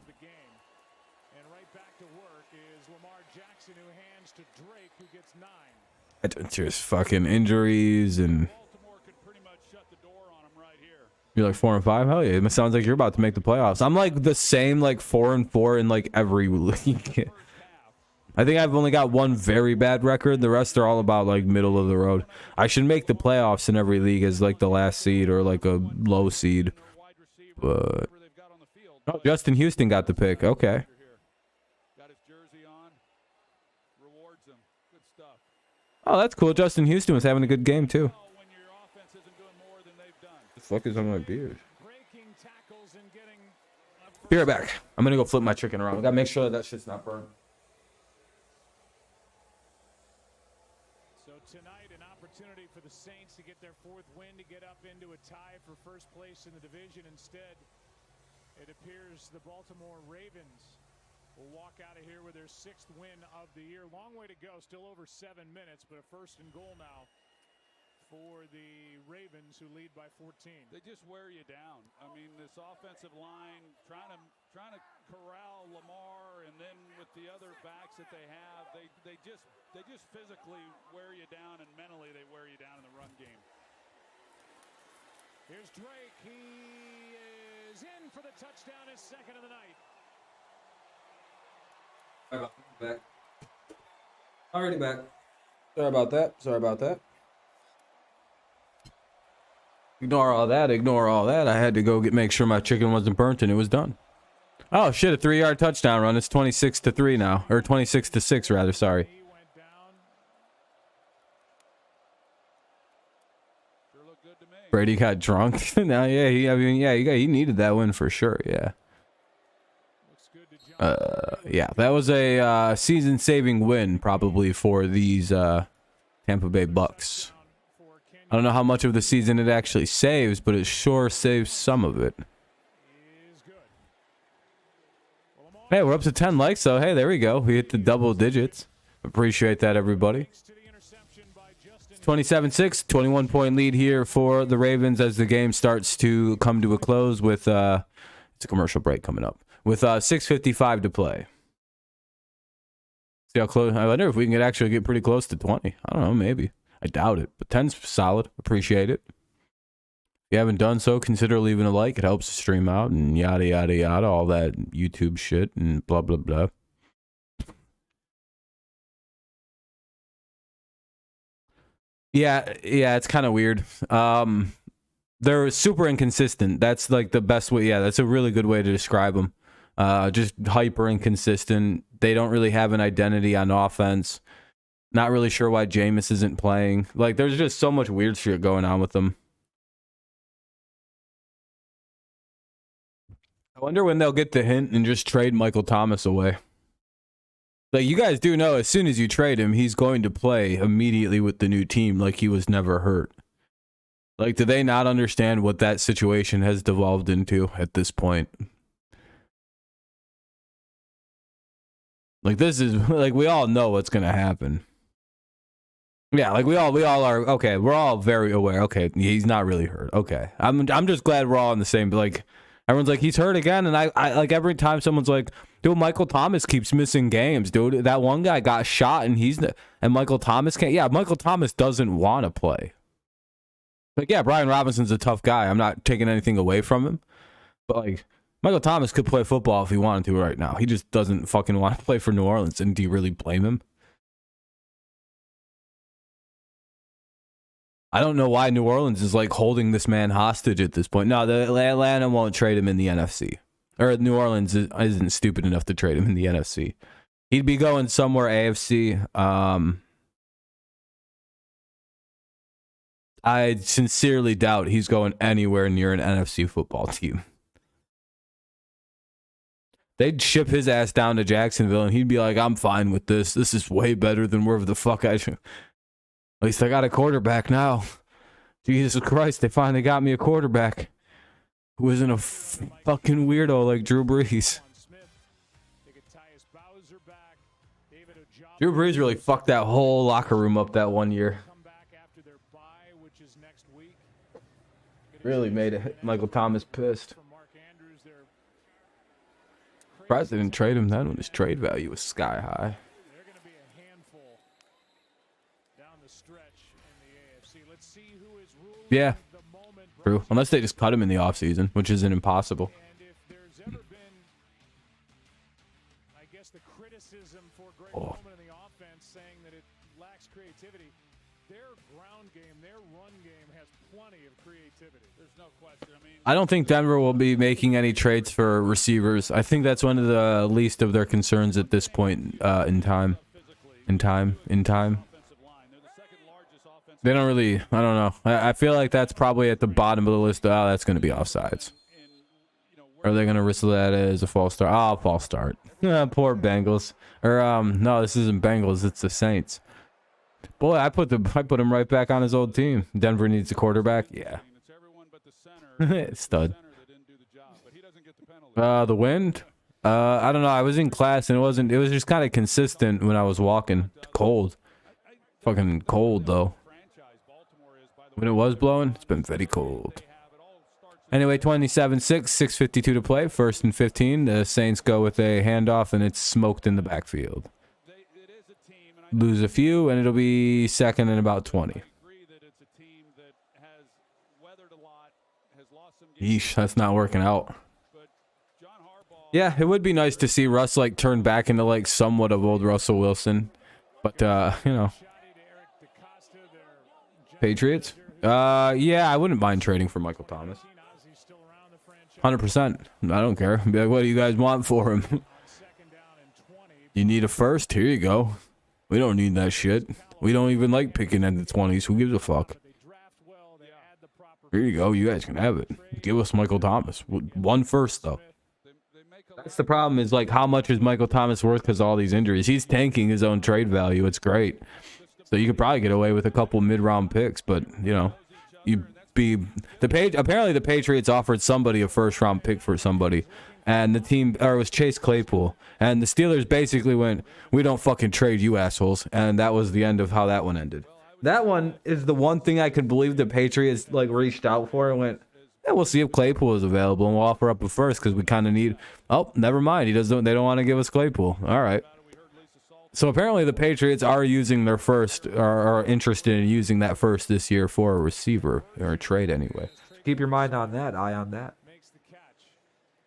S1: Just fucking injuries and you're like 4 and 5. Hell yeah! It sounds like you're about to make the playoffs. I'm like the same, like 4 and 4 in like every league. I think I've only got 1 very bad record. The rest are all about like middle of the road. I should make the playoffs in every league as like the last seed or like a low seed. But oh, Justin Houston got the pick. Okay. Oh, that's cool. Justin Houston was having a good game too. The fuck is on my beard? Be right back. I'm gonna go flip my chicken around. I gotta make sure that shit's not burned.
S3: So tonight, an opportunity for the Saints to get their 4th win to get up into a tie for first place in the division. Instead, it appears the Baltimore Ravens will walk out of here with their 6th win of the year. Long way to go, still over 7 minutes, but a 1st and goal now for the Ravens, who lead by 14.
S2: They just wear you down. I mean, this offensive line trying to corral Lamar, and then with the other backs that they have, they just physically wear you down, and mentally they wear you down in the run game.
S3: Here's Drake. He is in for the touchdown, his 2nd of the night.
S1: Back. Already back. Sorry about that. Sorry about that. Ignore all that. Ignore all that. I had to go make sure my chicken wasn't burnt, and it was done. Oh shit! A 3-yard touchdown run. It's 26-3 now, or 26-6 rather. Sorry. Brady got drunk. Now, yeah, he needed that win for sure. Yeah. Yeah, that was a season-saving win probably for these Tampa Bay Bucks. I don't know how much of the season it actually saves, but it sure saves some of it. Hey, we're up to 10 likes, so hey, there we go. We hit the double digits. Appreciate that, everybody. 27-6, 21-point lead here for the Ravens as the game starts to come to a close with it's a commercial break coming up. With 6:55 to play. See how close. I wonder if we can actually get pretty close to 20. I don't know, maybe. I doubt it, but 10's solid. Appreciate it. If you haven't done so, consider leaving a like. It helps the stream out and yada, yada, yada. All that YouTube shit and blah, blah, blah. Yeah, it's kind of weird. They're super inconsistent. That's like the best way. Yeah, that's a really good way to describe them. Just hyper inconsistent. They don't really have an identity on offense. Not really sure why Jameis isn't playing. Like, there's just so much weird shit going on with them. I wonder when they'll get the hint and just trade Michael Thomas away. Like, you guys do know, as soon as you trade him, he's going to play immediately with the new team like he was never hurt. Like, do they not understand what that situation has devolved into at this point? Like, this is, like, we all know what's going to happen. Yeah, like, we all are, okay, we're all very aware. Okay, he's not really hurt. Okay. I'm just glad we're all on the same, like, everyone's like, he's hurt again, and I like, every time someone's like, dude, Michael Thomas keeps missing games, dude. That one guy got shot, and Michael Thomas can't. Yeah, Michael Thomas doesn't want to play. Like, yeah, Brian Robinson's a tough guy. I'm not taking anything away from him, but like, Michael Thomas could play football if he wanted to right now. He just doesn't fucking want to play for New Orleans. And do you really blame him? I don't know why New Orleans is like holding this man hostage at this point. No, the Atlanta won't trade him in the NFC. Or New Orleans isn't stupid enough to trade him in the NFC. He'd be going somewhere AFC. I sincerely doubt he's going anywhere near an NFC football team. They'd ship his ass down to Jacksonville and he'd be like, I'm fine with this. This is way better than wherever the fuck I should. At least I got a quarterback now. Jesus Christ, they finally got me a quarterback who isn't a fucking weirdo like Drew Brees. Drew Brees really fucked that whole locker room up that one year. Really made Michael Thomas pissed. Surprised they didn't trade him then when his trade value was sky high. Yeah, true. Unless they just cut him in the offseason, which isn't impossible. Oh. I don't think Denver will be making any trades for receivers. I think that's one of the least of their concerns at this point in time. They don't really, I don't know. I feel like that's probably at the bottom of the list. Oh, that's going to be offsides. Or are they going to risk that as a false start? Oh, false start. Poor Bengals. Or, no, this isn't Bengals. It's the Saints. Boy, I put him right back on his old team. Denver needs a quarterback. Yeah. Stud. The wind? I don't know. I was in class and it was just kind of consistent when I was walking. Cold. Fucking cold, though. When it was blowing, it's been very cold. Anyway, 27-6, 6:52 to play. First and 15. The Saints go with a handoff, and it's smoked in the backfield. Lose a few, and it'll be second and about 20. Yeesh, that's not working out. Yeah, it would be nice to see Russ, like, turn back into, like, somewhat of old Russell Wilson. But, you know. Patriots? Yeah, I wouldn't mind trading for Michael Thomas. 100%. I don't care. Be like, what do you guys want for him? You need a first? Here you go. We don't need that shit. We don't even like picking in the 20s. Who gives a fuck? Here you go. You guys can have it. Give us Michael Thomas. One first, though. That's the problem is, like, how much is Michael Thomas worth because of all these injuries? He's tanking his own trade value. It's great. So you could probably get away with a couple mid-round picks, but, you know, apparently the Patriots offered somebody a first-round pick for somebody, and the team, or it was Chase Claypool, and the Steelers basically went, we don't fucking trade you assholes, and that was the end of how that one ended. That one is the one thing I could believe the Patriots, like, reached out for and went, yeah, we'll see if Claypool is available, and we'll offer up a first because we kind of need, oh, never mind, they don't want to give us Claypool. All right. So apparently the Patriots are using their first, or are interested in using that first this year for a receiver, or a trade anyway.
S5: Keep your mind on that, eye on that.
S2: Makes the catch.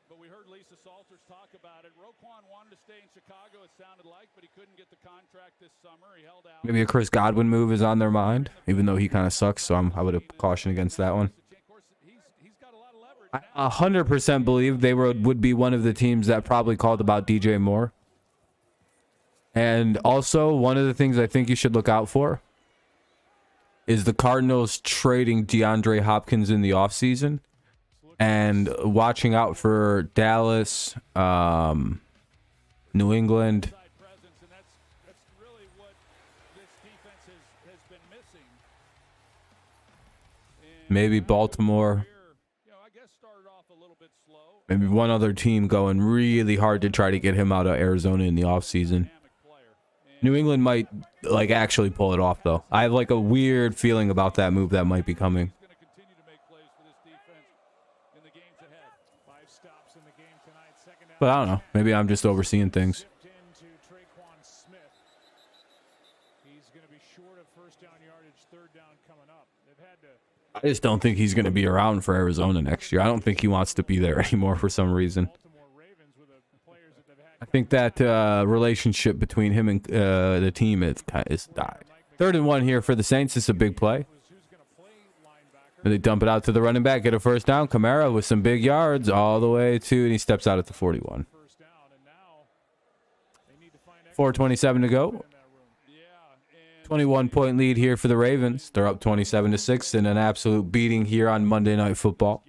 S2: But we heard Lisa Salters talk about it. Roquan wanted to stay in Chicago, it sounded like, but he couldn't get the contract this summer. He held out.
S1: Maybe a Chris Godwin move is on their mind, even though he kind of sucks, so I would have cautioned against that one.
S2: He's got a lot of leverage.
S1: I 100% believe they would be one of the teams that probably called about DJ Moore. And also, one of the things I think you should look out for is the Cardinals trading DeAndre Hopkins in the offseason and watching out for Dallas, New England. Maybe Baltimore. Maybe one other team going really hard to try to get him out of Arizona in the offseason. New England might, like, actually pull it off, though. I have, like, a weird feeling about that move that might be coming. But I don't know. Maybe I'm just overseeing things. I just don't think he's going to be around for Arizona next year. I don't think he wants to be there anymore for some reason. I think that relationship between him and the team is died. 3rd and 1 here for the Saints. It's a big play. And they dump it out to the running back, get a first down. Kamara with some big yards all the way to, and he steps out at the 41. 4:27 to go. 21-point lead here for the Ravens. They're up 27-6 in an absolute beating here on Monday Night Football.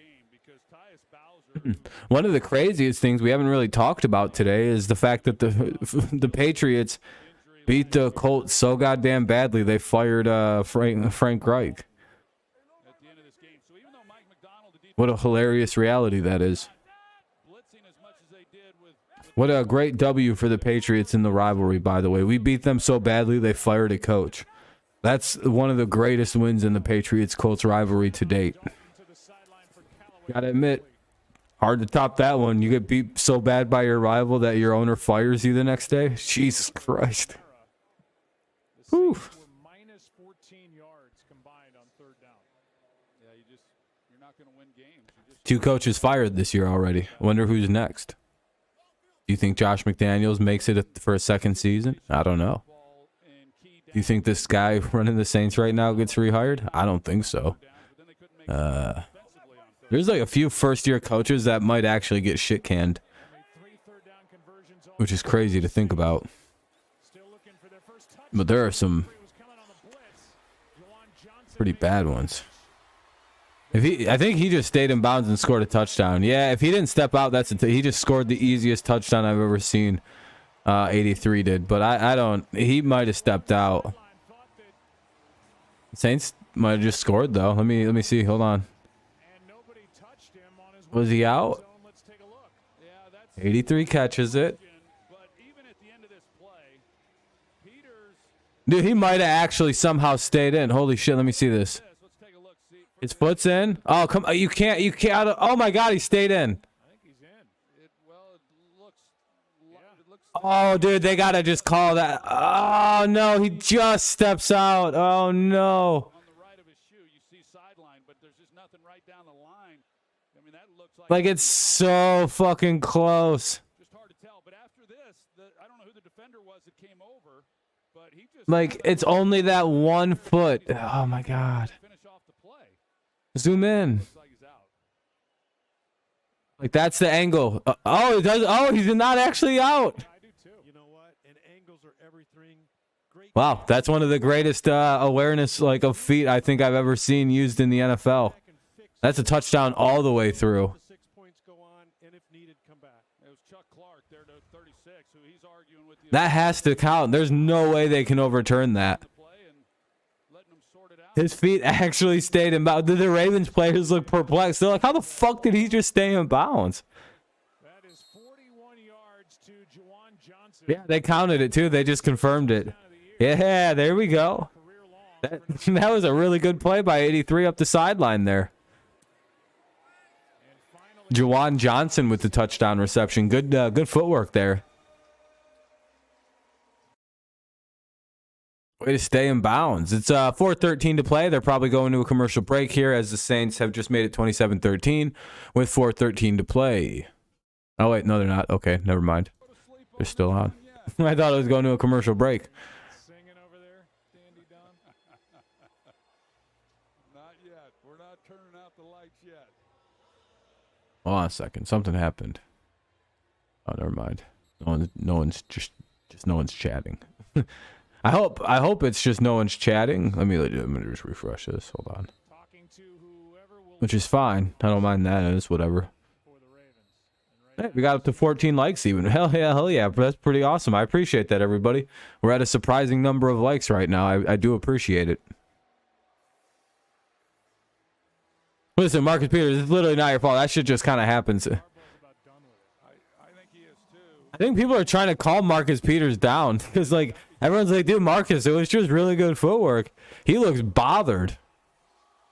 S1: One of the craziest things we haven't really talked about today is the fact that the Patriots beat the Colts so goddamn badly they fired Frank Reich. What a hilarious reality that is. What a great W for the Patriots in the rivalry, by the way. We beat them so badly they fired a coach. That's one of the greatest wins in the Patriots-Colts rivalry to date. Gotta admit, hard to top that one. You get beat so bad by your rival that your owner fires you the next day. Jesus Christ. Whew.
S3: Minus 14 yards combined on 3rd down.
S2: Yeah, you're not going to win games.
S1: 2 coaches fired this year already. Wonder who's next. Do you think Josh McDaniels makes it for a 2nd season? I don't know. Do you think this guy running the Saints right now gets rehired? I don't think so. There's like a few first-year coaches that might actually get shit canned, which is crazy to think about. But there are some pretty bad ones. I think he just stayed in bounds and scored a touchdown. Yeah, if he didn't step out, he just scored the easiest touchdown I've ever seen. 83 did, but I don't. He might have stepped out. Saints might have just scored though. Let me see. Hold on. Was he out? 83 catches it. Dude, he might have actually somehow stayed in. Holy shit! Let me see this. His foot's in. Oh, come on. You can't. Oh, my God. He stayed in. Oh, dude. They got to just call that. Oh, no. He just steps out. Oh, no. Like, it's so fucking close. Like, it's only that 1 foot. Oh, my God. Zoom in. Like, that's the angle. Oh, it does. Oh, he's not actually out.
S4: You know what? And angles are everything. Great.
S1: Wow, that's one of the greatest awareness of feet I think I've ever seen used in the NFL. That's a touchdown all the way through.
S4: 6 points go on, and if needed, come back.
S2: It was Chuck Clark there to 36, who he's arguing with
S1: That has to count. There's no way they can overturn that. His feet actually stayed in bounds. The Ravens players look perplexed. They're like, how the fuck did he just stay in bounds?
S3: That is 41 yards to Juwan Johnson.
S1: Yeah, they counted it too. They just confirmed it. Yeah, there we go. That was a really good play by 83 up the sideline there. Juwan Johnson with the touchdown reception. Good footwork there. Way to stay in bounds. It's 4:13 to play. They're probably going to a commercial break here as the Saints have just made it 27-13 with 4:13 to play. Oh, wait. No, they're not. Okay, never mind. They're still on. I thought it was going to a commercial break.
S2: Singing over there, Dandy Don. Not yet. We're not turning out the lights yet.
S1: Hold on a second. Something happened. Oh, never mind. No one's chatting. I hope it's just no one's chatting. Let me just refresh this. Hold on. Which is fine. I don't mind that. It's whatever. Hey, we got up to 14 likes even. Hell yeah. That's pretty awesome. I appreciate that, everybody. We're at a surprising number of likes right now. I do appreciate it. Listen, Marcus Peters, it's literally not your fault. That shit just kind of happens. I think people are trying to calm Marcus Peters down because, like, everyone's like, dude, Marcus, it was just really good footwork. He looks bothered.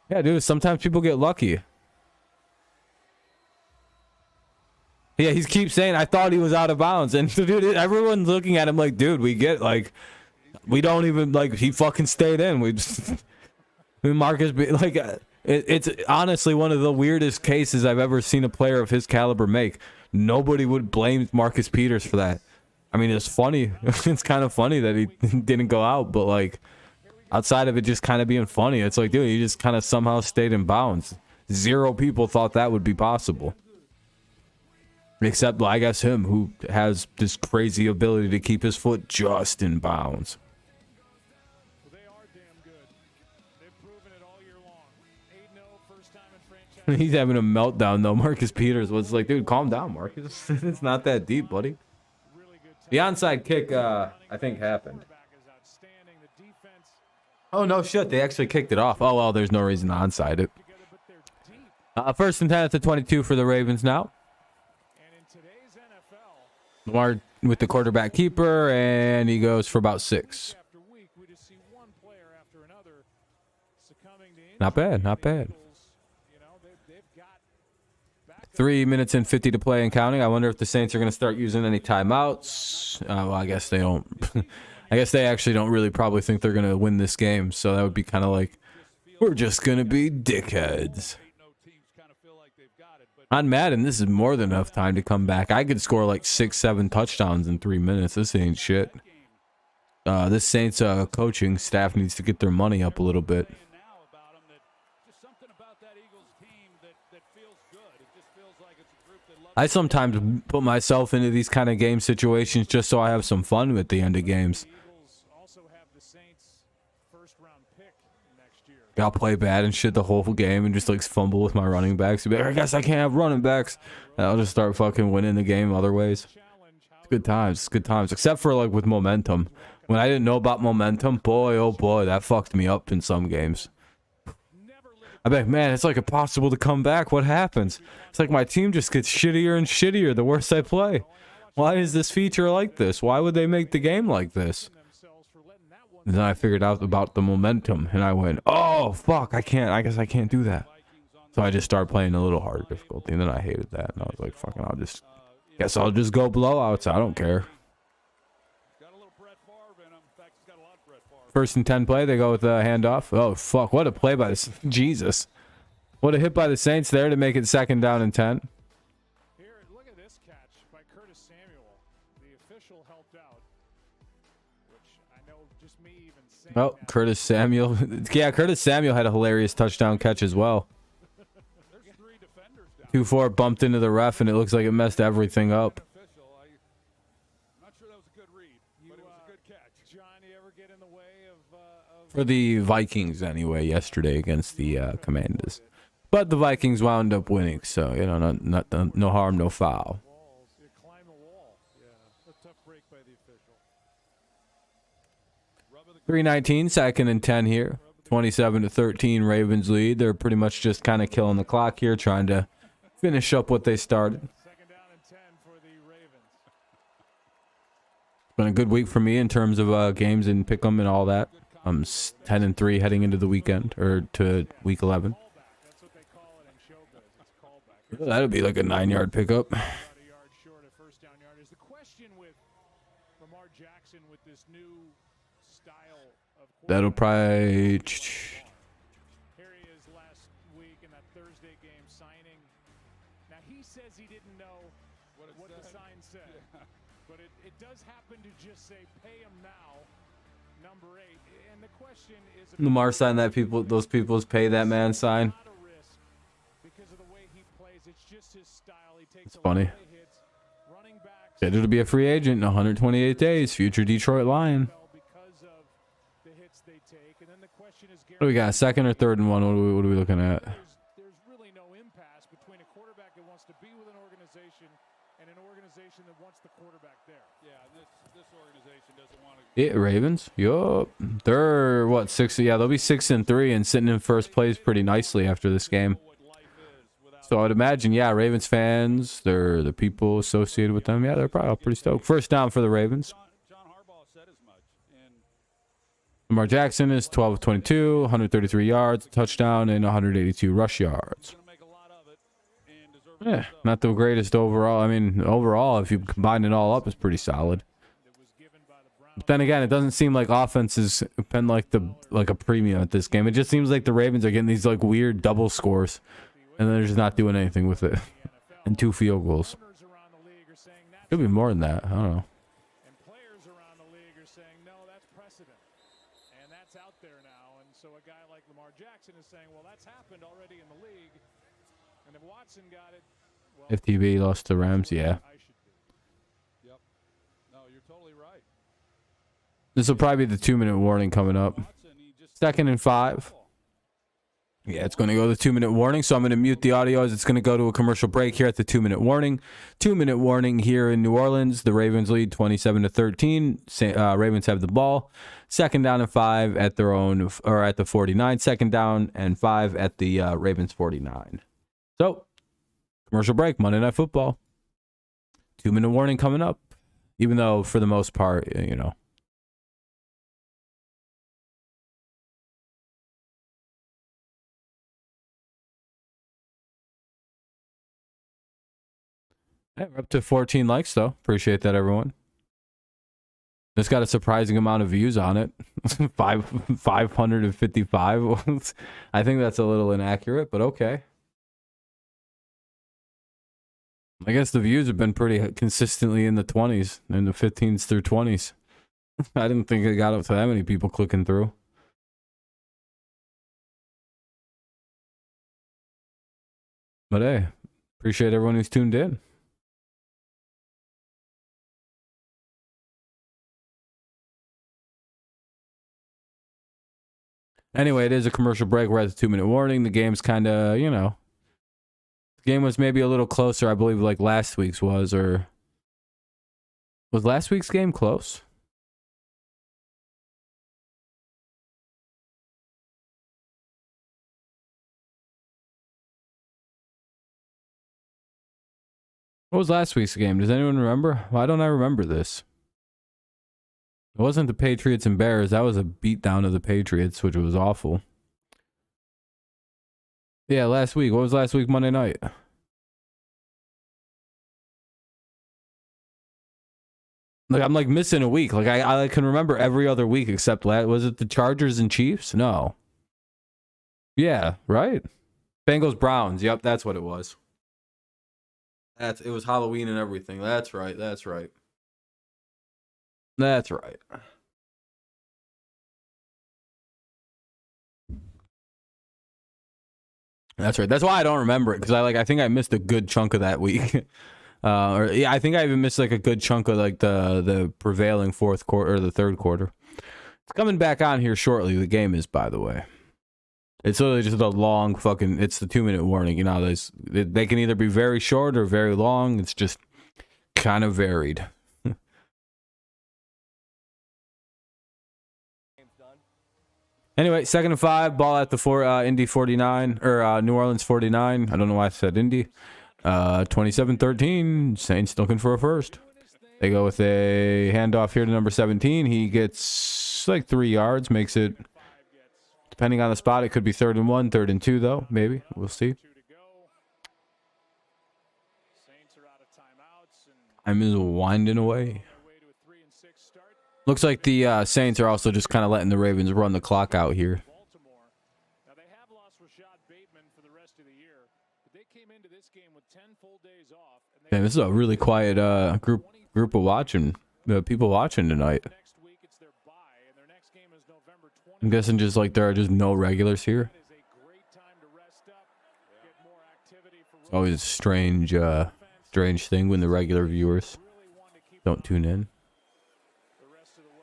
S1: Yeah, dude, sometimes people get lucky. Yeah, he keeps saying, I thought he was out of bounds. And, dude, everyone's looking at him like, dude, we get, like, we don't even, like, he fucking stayed in. We just, Marcus, like, It's honestly one of the weirdest cases I've ever seen a player of his caliber make. Nobody would blame Marcus Peters for that. I mean, it's funny. It's kind of funny that he didn't go out, but like outside of it just kind of being funny, it's like, dude, he just kind of somehow stayed in bounds. 0 people thought that would be possible. Except, I guess, him, who has this crazy ability to keep his foot just in bounds.
S3: Well, they are damn good. They've proven it all year long. 8-0, first time in franchise.
S1: He's having a meltdown, though. Marcus Peters was like, dude, calm down, Marcus. It's not that deep, buddy. The onside kick, I think, happened. Oh, no shit. They actually kicked it off. Oh, well, there's no reason to onside it. First and 10 at the 22 for the Ravens now. Lamar with the quarterback keeper, and he goes for about 6. Not bad, not bad. 3 minutes and 50 to play and counting. I wonder if the Saints are going to start using any timeouts. Well, I guess they don't. I guess they actually don't really probably think they're going to win this game. So that would be kind of like, we're just going to be dickheads. On Madden, this is more than enough time to come back. I could score like 6-7 touchdowns in 3 minutes. This ain't shit. This Saints coaching staff needs to get their money up a little bit. I sometimes put myself into these kind of game situations just so I have some fun at the end of games. I'll play bad and shit the whole game and just like fumble with my running backs. Be like, I guess I can't have running backs. And I'll just start fucking winning the game other ways. It's good times. It's good times. Except for like with momentum. When I didn't know about momentum, boy, oh boy, that fucked me up in some games. I'm like, man, it's like impossible to come back. What happens? It's like my team just gets shittier and shittier the worse I play. Why is this feature like this? Why would they make the game like this? And then I figured out about the momentum, and I went, oh, fuck, I guess I can't do that. So I just started playing a little harder difficulty, and then I hated that. And I was like, fucking, guess I'll just go blowouts. I don't care. First and 10 play, they go with the handoff. Oh, fuck, what a play by this. Jesus. What a hit by the Saints there to make it 2nd down and 10.
S3: Here, look at this catch by Curtis Samuel. The official helped out, which I know just me even saying
S1: Oh,
S3: that.
S1: Curtis Samuel. Yeah, Curtis Samuel had a hilarious touchdown catch as well. 2-4 bumped into the ref, and it looks like it messed everything up. For the Vikings, anyway, yesterday against the Commanders. But the Vikings wound up winning, so, you know, no harm, no foul. 3:19, 2nd and 10 here. 27-13, Ravens lead. They're pretty much just kind of killing the clock here, trying to finish up what they started. Been a good week for me in terms of games and pick 'em and all that. I'm 10-3 heading into the weekend, or to week 11. That'll be like a 9-yard pickup. That'll probably.
S3: Here he is last week in that Thursday game signing. Now he says he didn't know what the sign said, but it does happen to just say pay him now, number 8. And the question is,
S1: Lamar sign that those people's pay that man sign.
S3: because of the way he plays, it's just his style. He takes
S1: It's funny.
S3: hits, running backs.
S1: Scheduled to be a free agent in 128 days. Future Detroit Lion.
S3: Because of the hits they take. And then the question is,
S1: What do we got? 2nd or 3rd and 1? What are we looking at?
S3: there's really no impasse between a quarterback that wants to be with an organization and an organization that wants the quarterback there.
S2: Yeah, this organization doesn't want to.
S1: Yeah, Ravens. Yup. They're what, 6? Yeah, they'll be 6-3 and sitting in first place pretty nicely after this game. So I'd imagine, yeah, Ravens fans, they're the people associated with them. Yeah, they're probably all pretty stoked. First down for the Ravens.
S2: John Harbaugh said as much. And
S1: Lamar Jackson is 12 of 22, 133 yards, touchdown, and 182 rush yards. Yeah, not the greatest overall. I mean, overall, if you combine it all up, it's pretty solid. But then again, it doesn't seem like offense has been like a premium at this game. It just seems like the Ravens are getting these like weird double scores, and they're just not doing anything with it. And 2 field goals. Could be more than that. I don't know.
S3: And players around the league are saying, no, that's precedent. And that's out there now. And so a guy like Lamar Jackson is saying, well, that's happened already in the league. And if Watson got it, well,
S1: If TB lost to Rams, yeah.
S2: I should be. Yep. No, you're totally right.
S1: This will probably be the 2-minute warning coming up.
S2: Watson, he just
S1: 2nd and 5. Yeah, it's going to go to the 2-minute warning, so I'm going to mute the audio as it's going to go to a commercial break here at the 2-minute warning. 2-minute warning here in New Orleans. The Ravens lead 27-13. Ravens have the ball. 2nd down and 5 at their own, or at the 49. 2nd down and 5 at the Ravens 49. So, commercial break, Monday Night Football. 2-minute warning coming up. Even though, for the most part, you know. Hey, we're up to 14 likes, though. Appreciate that, everyone. It's got a surprising amount of views on it. 555. I think that's a little inaccurate, but okay. I guess the views have been pretty consistently in the 20s, in the 15s through 20s. I didn't think it got up to that many people clicking through. But hey, appreciate everyone who's tuned in. Anyway, it is a commercial break. We're at the 2-minute warning. The game's kind of, you know, the game was maybe a little closer, I believe, like last week's was, or was last week's game close? What was last week's game? Does anyone remember? Why don't I remember this? It wasn't the Patriots and Bears. That was a beatdown of the Patriots, which was awful. Yeah, last week. What was last week Monday night? Like, I'm like missing a week. Like I can remember every other week except was it the Chargers and Chiefs? No. Yeah, right? Bengals Browns. Yep, that's what it was. It was Halloween and everything. That's right. That's right. That's right. That's right. That's why I don't remember it, because I think I missed a good chunk of that week. Or yeah, I think I even missed like a good chunk of like the prevailing fourth quarter or the third quarter. It's coming back on here shortly. The game is, by the way. It's literally just a long fucking. It's the 2-minute warning. You know, they can either be very short or very long. It's just kind of varied. Anyway, 2nd and 5, ball at the Indy 49 or New Orleans 49. I don't know why I said Indy. 27-13. Saints looking for a first. They go with a handoff here to number 17. He gets like 3 yards, makes it. Depending on the spot, it could be 3rd and 1, 3rd and 2, though. Maybe we'll see. I'm just winding away. Looks like the Saints are also just kind of letting the Ravens run the clock out here.
S3: Baltimore. Now they have lost Rashad Bateman for the rest of the year, but they came into this game with 10 full days off.
S1: Man, this is a really quiet group of people watching tonight.
S3: Next week it's their bye, and their next game is November 20th.
S1: I'm guessing just like there are just no regulars here.
S3: That is a great time to rest up, get more activity for
S1: It's always a strange thing when the regular viewers don't tune in.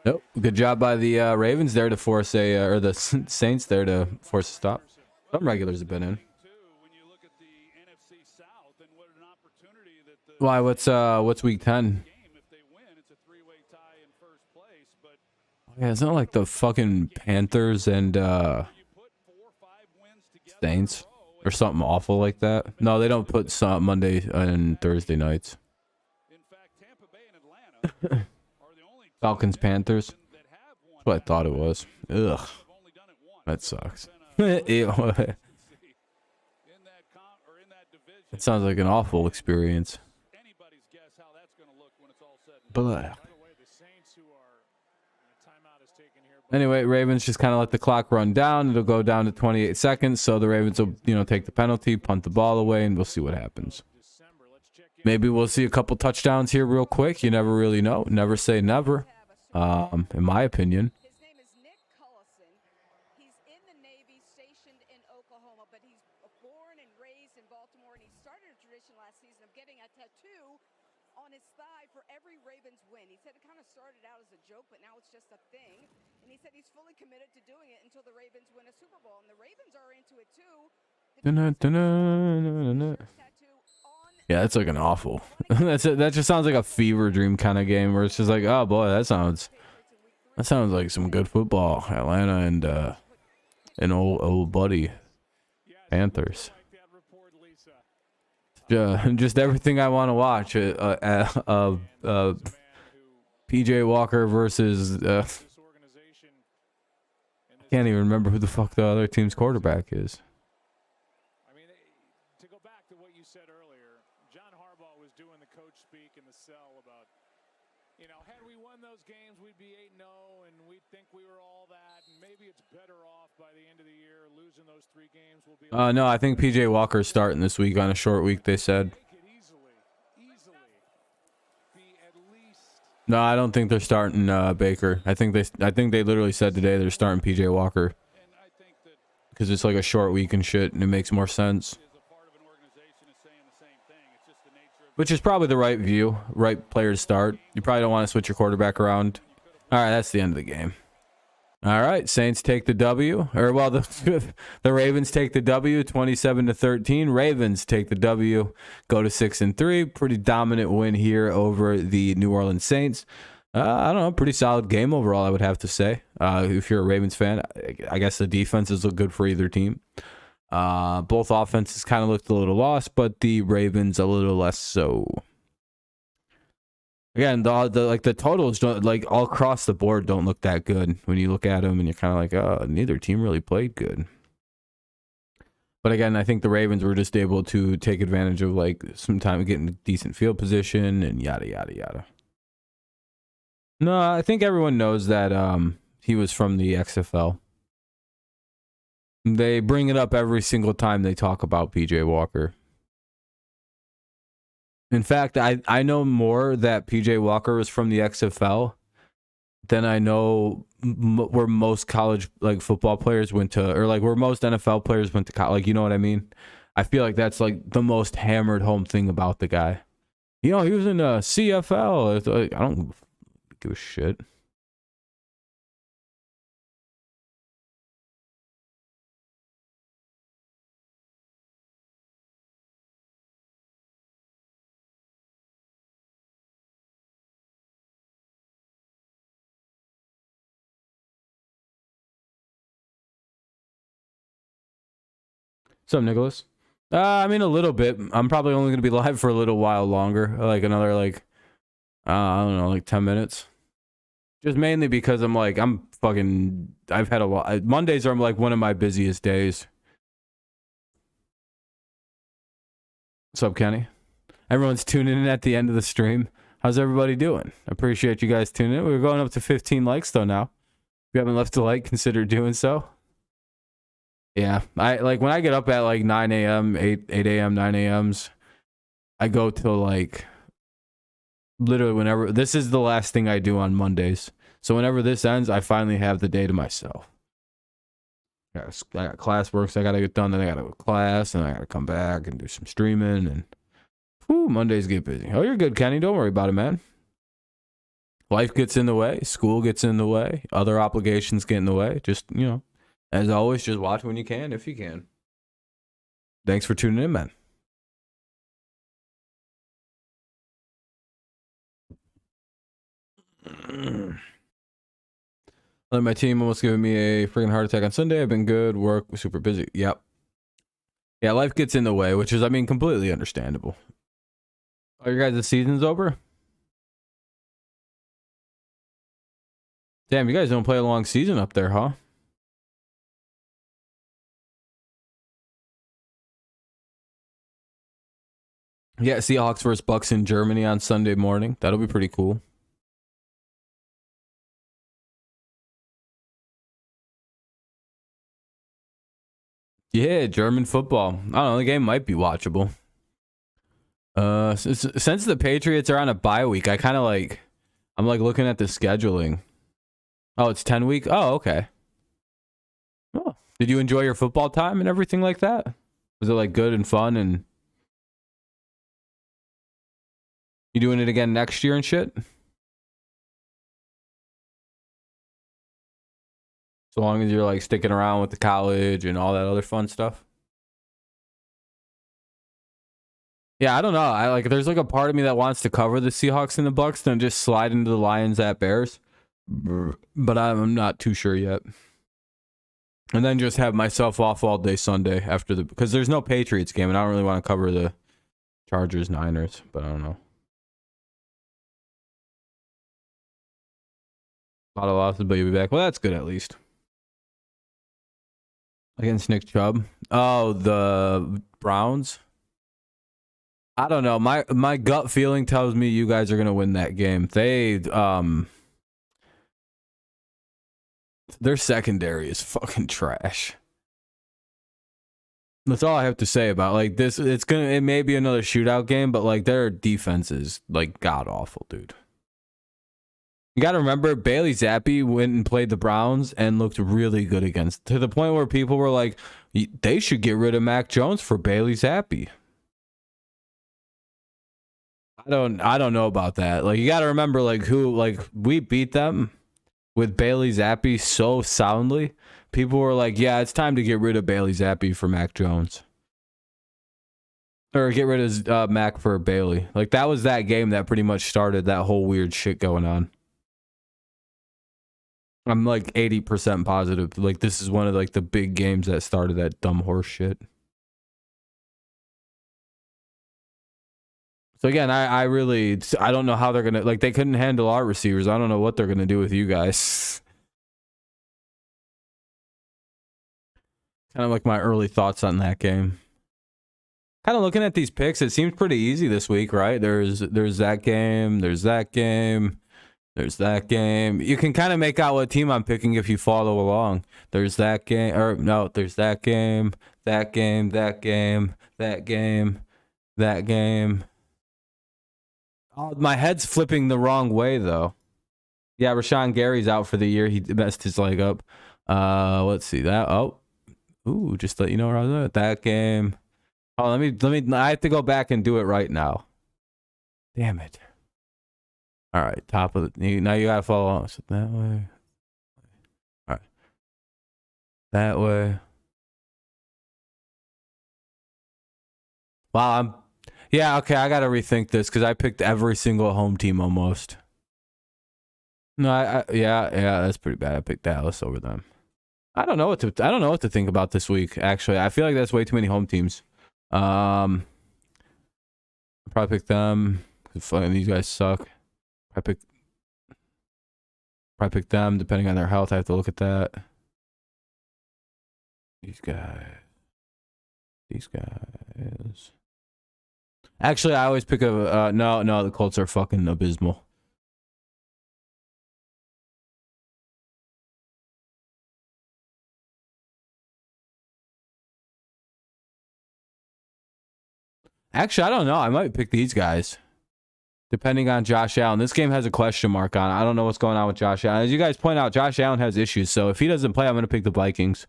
S1: Nope. Good job by the Ravens there to force or the Saints there to force a stop. Some regulars have been in. Why? What's week 10? Yeah, it's not like the fucking Panthers and Saints or something awful like that. No, they don't put Monday and Thursday nights. Falcons, Panthers. That's what I thought it was. Ugh. That sucks. It sounds like an awful experience. But Anyway, Ravens just kind of let the clock run down. It'll go down to 28 seconds. So the Ravens will, take the penalty, punt the ball away, and we'll see what happens. Maybe we'll see a couple touchdowns here real quick. You never really know. Never say never, in my opinion.
S6: His name is Nick Cullison. He's in the Navy, stationed in Oklahoma, but he's born and raised in Baltimore, and he started a tradition last season of getting a tattoo on his thigh for every Ravens win. He said it kind of started out as a joke, but now it's just a thing. And he said he's fully committed to doing it until the Ravens win a Super Bowl. And the Ravens are into it too.
S1: Yeah, that's like an awful. That just sounds like a fever dream kind of game where it's just like, oh boy, that sounds like some good football. Atlanta and old buddy Panthers. Just everything I want to watch. PJ Walker versus can't even remember who the fuck the other team's quarterback is.
S3: I mean, to go back to what you said earlier, John Harbaugh was doing the coach speak in the cell about, had we won those games, we'd be 8-0, and we'd think we were all that, and maybe it's better off by the end of the year. Losing those 3 games will be.
S1: No, I think PJ Walker's starting this week on a short week. They said. No, I don't think they're starting Baker. I think they literally said today they're starting PJ Walker because it's like a short week and shit, and it makes more sense. Which is probably the right view, right player to start. You probably don't want to switch your quarterback around. All right, that's the end of the game. All right, Saints take the W, the Ravens take the W, 27-13. Ravens take the W, go to 6-3. Pretty dominant win here over the New Orleans Saints. I don't know, pretty solid game overall, I would have to say. If you're a Ravens fan, I guess the defenses look good for either team. Both offenses kind of looked a little lost, but the Ravens a little less so. Again, the totals don't, like, all across the board don't look that good when you look at them, and you're kind of like, oh, neither team really played good. But again, I think the Ravens were just able to take advantage of like some time getting decent field position and yada yada yada. No, I think everyone knows that he was from the XFL. They bring it up every single time they talk about PJ Walker. In fact, I know more that PJ Walker was from the XFL than I know where most college like football players went to, or like where most NFL players went to college. Like, you know what I mean? I feel like that's like the most hammered home thing about the guy. He was in a CFL. I don't give a shit. What's up, Nicholas? I mean, a little bit. I'm probably only going to be live for a little while longer. Like another, like, I don't know, like 10 minutes. Just mainly because I've had a lot. Mondays are like one of my busiest days. What's up, Kenny? Everyone's tuning in at the end of the stream. How's everybody doing? I appreciate you guys tuning in. We're going up to 15 likes, though, now. If you haven't left a like, consider doing so. Yeah, I like when I get up at like 9 a.m., 8 a.m., 9 a.m.s, I go till like literally whenever. This is the last thing I do on Mondays. So whenever this ends, I finally have the day to myself. I got classwork, so I got to get done. Then I got to go to class, and I got to come back and do some streaming. And whew, Mondays get busy. Oh, you're good, Kenny. Don't worry about it, man. Life gets in the way. School gets in the way. Other obligations get in the way. Just, as always, just watch when you can, if you can. Thanks for tuning in, man. My team almost giving me a freaking heart attack on Sunday. I've been good. Work was super busy. Yep. Yeah, life gets in the way, which is, completely understandable. Are your guys' season's over? Damn, you guys don't play a long season up there, huh? Yeah, Seahawks versus Bucks in Germany on Sunday morning. That'll be pretty cool. Yeah, German football. I don't know. The game might be watchable. Since the Patriots are on a bye week, I'm like looking at the scheduling. Oh, it's 10 week. Oh, okay. Oh, did you enjoy your football time and everything like that? Was it like good and fun, and you doing it again next year and shit? So long as you're like sticking around with the college and all that other fun stuff. Yeah, I don't know. I like there's like a part of me that wants to cover the Seahawks and the Bucks, then just slide into the Lions at Bears. But I'm not too sure yet. And then just have myself off all day Sunday after because there's no Patriots game, and I don't really want to cover the Chargers Niners, but I don't know. A lot of losses, but you'll be back. Well, that's good at least. Against Nick Chubb. Oh, the Browns. I don't know. My gut feeling tells me you guys are gonna win that game. Their secondary is fucking trash. That's all I have to say about like this. It may be another shootout game, but like their defense is like god awful, dude. You got to remember, Bailey Zappi went and played the Browns and looked really good against, to the point where people were like, they should get rid of Mac Jones for Bailey Zappi. I don't know about that. Like, you got to remember, we beat them with Bailey Zappi so soundly. People were like, yeah, it's time to get rid of Bailey Zappi for Mac Jones. Or get rid of Mac for Bailey. Like, that was that game that pretty much started that whole weird shit going on. I'm like 80% positive. Like, this is one of like the big games that started that dumb horse shit. So again, I don't know how they're gonna, like, they couldn't handle our receivers. I don't know what they're gonna do with you guys. Kind of like my early thoughts on that game. Kind of looking at these picks, it seems pretty easy this week, right? There's that game, there's that game. There's that game. You can kind of make out what team I'm picking if you follow along. There's that game. Or no, there's that game, that game, that game, that game, that game. Oh, my head's flipping the wrong way, though. Yeah, Rashawn Gary's out for the year. He messed his leg up. Let's see that. Oh, ooh, just let you know where I was at. That game. Oh, let me. I have to go back and do it right now. Damn it. All right, top of the. Now you gotta follow on. So that way. All right. That way. Wow, yeah, okay, I gotta rethink this because I picked every single home team almost. No, yeah, that's pretty bad. I picked Dallas over them. I don't know what to think about this week. Actually, I feel like that's way too many home teams. I'll probably pick them. Fucking these guys suck. I pick them depending on their health. I have to look at that. These guys. Actually, I always pick a no. The Colts are fucking abysmal. Actually, I don't know. I might pick these guys. Depending on Josh Allen. This game has a question mark on it. I don't know what's going on with Josh Allen. As you guys point out, Josh Allen has issues. So if he doesn't play, I'm going to pick the Vikings.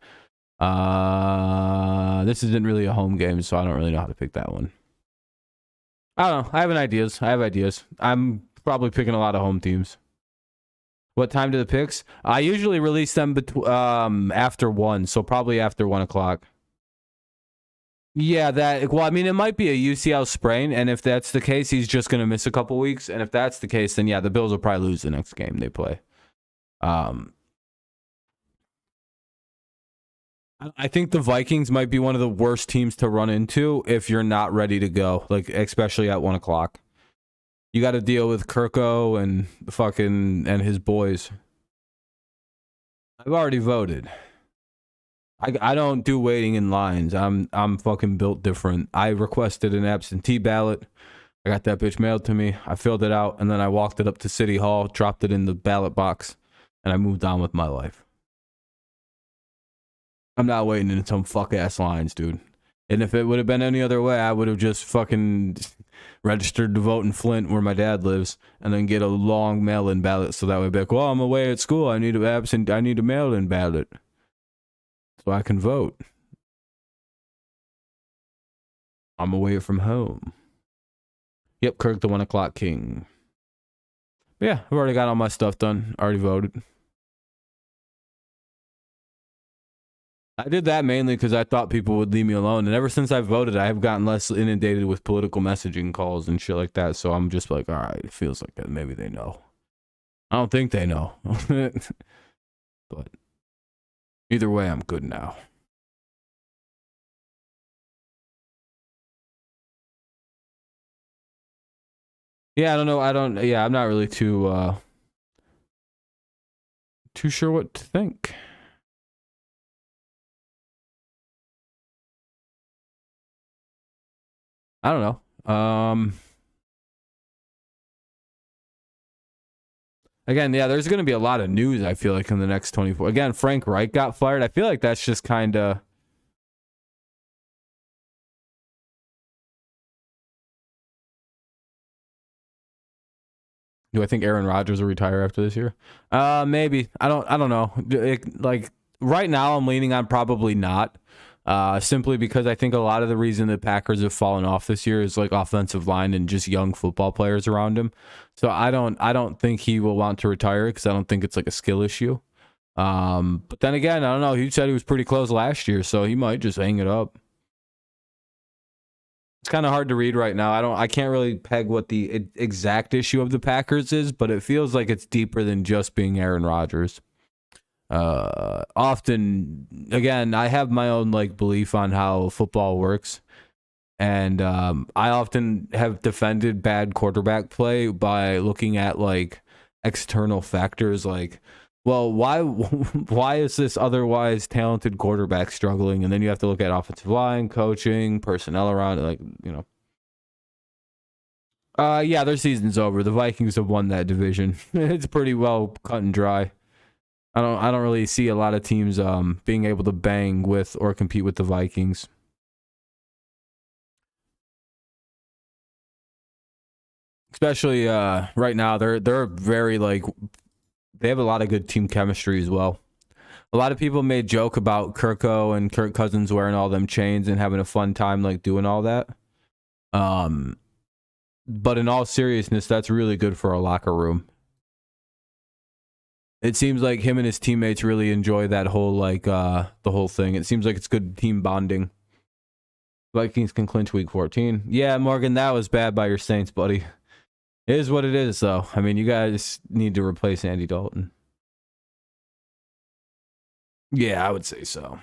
S1: This isn't really a home game, so I don't really know how to pick that one. I don't know. I have ideas. I'm probably picking a lot of home teams. What time do the picks? I usually release them after 1, so probably after 1 o'clock. Yeah, it might be a UCL sprain, and if that's the case, he's just going to miss a couple weeks, and if that's the case, then yeah, the Bills will probably lose the next game they play. I think the Vikings might be one of the worst teams to run into if you're not ready to go, like, especially at 1 o'clock. You got to deal with Kirko and his boys. I've already voted. I don't do waiting in lines. I'm fucking built different. I requested an absentee ballot. I got that bitch mailed to me. I filled it out, and then I walked it up to City Hall, dropped it in the ballot box, and I moved on with my life. I'm not waiting in some fuck ass lines, dude. And if it would have been any other way, I would have just fucking registered to vote in Flint, where my dad lives, and then get a long mail-in ballot. So that way, be like, well, I'm away at school. I need a mail-in ballot so I can vote. I'm away from home. Yep, Kirk, the 1 o'clock king. But yeah, I've already got all my stuff done. Already voted. I did that mainly because I thought people would leave me alone. And ever since I voted, I have gotten less inundated with political messaging calls and shit like that. So I'm just like, all right, it feels like that. Maybe they know. I don't think they know. But either way, I'm good now. Yeah, I don't know. I'm not really too sure what to think. I don't know. Again, yeah, there's going to be a lot of news, I feel like, in the next 24. Again, Frank Reich got fired. I feel like that's just kind of... Do I think Aaron Rodgers will retire after this year? Maybe. I don't know. Like, right now, I'm leaning on probably not. Simply because I think a lot of the reason the Packers have fallen off this year is like offensive line and just young football players around him. So I don't think he will want to retire because I don't think it's like a skill issue. But then again, I don't know. He said he was pretty close last year, so he might just hang it up. It's kind of hard to read right now. I can't really peg what the exact issue of the Packers is, but it feels like it's deeper than just being Aaron Rodgers. Often, again, I have my own like belief on how football works, and I often have defended bad quarterback play by looking at like external factors, like, well, why is this otherwise talented quarterback struggling? And then you have to look at offensive line, coaching, personnel around it, like, you know. Yeah, their season's over. The Vikings have won that division. It's pretty well cut and dry. I don't really see a lot of teams being able to bang with or compete with the Vikings. Especially right now, they're very like, they have a lot of good team chemistry as well. A lot of people made joke about Kirko and Kirk Cousins wearing all them chains and having a fun time like doing all that. But in all seriousness, that's really good for a locker room. It seems like him and his teammates really enjoy that whole like the whole thing. It seems like it's good team bonding. Vikings can clinch week 14. Yeah, Morgan, that was bad by your Saints, buddy. It is what it is, though. I mean, you guys need to replace Andy Dalton. Yeah, I would say so.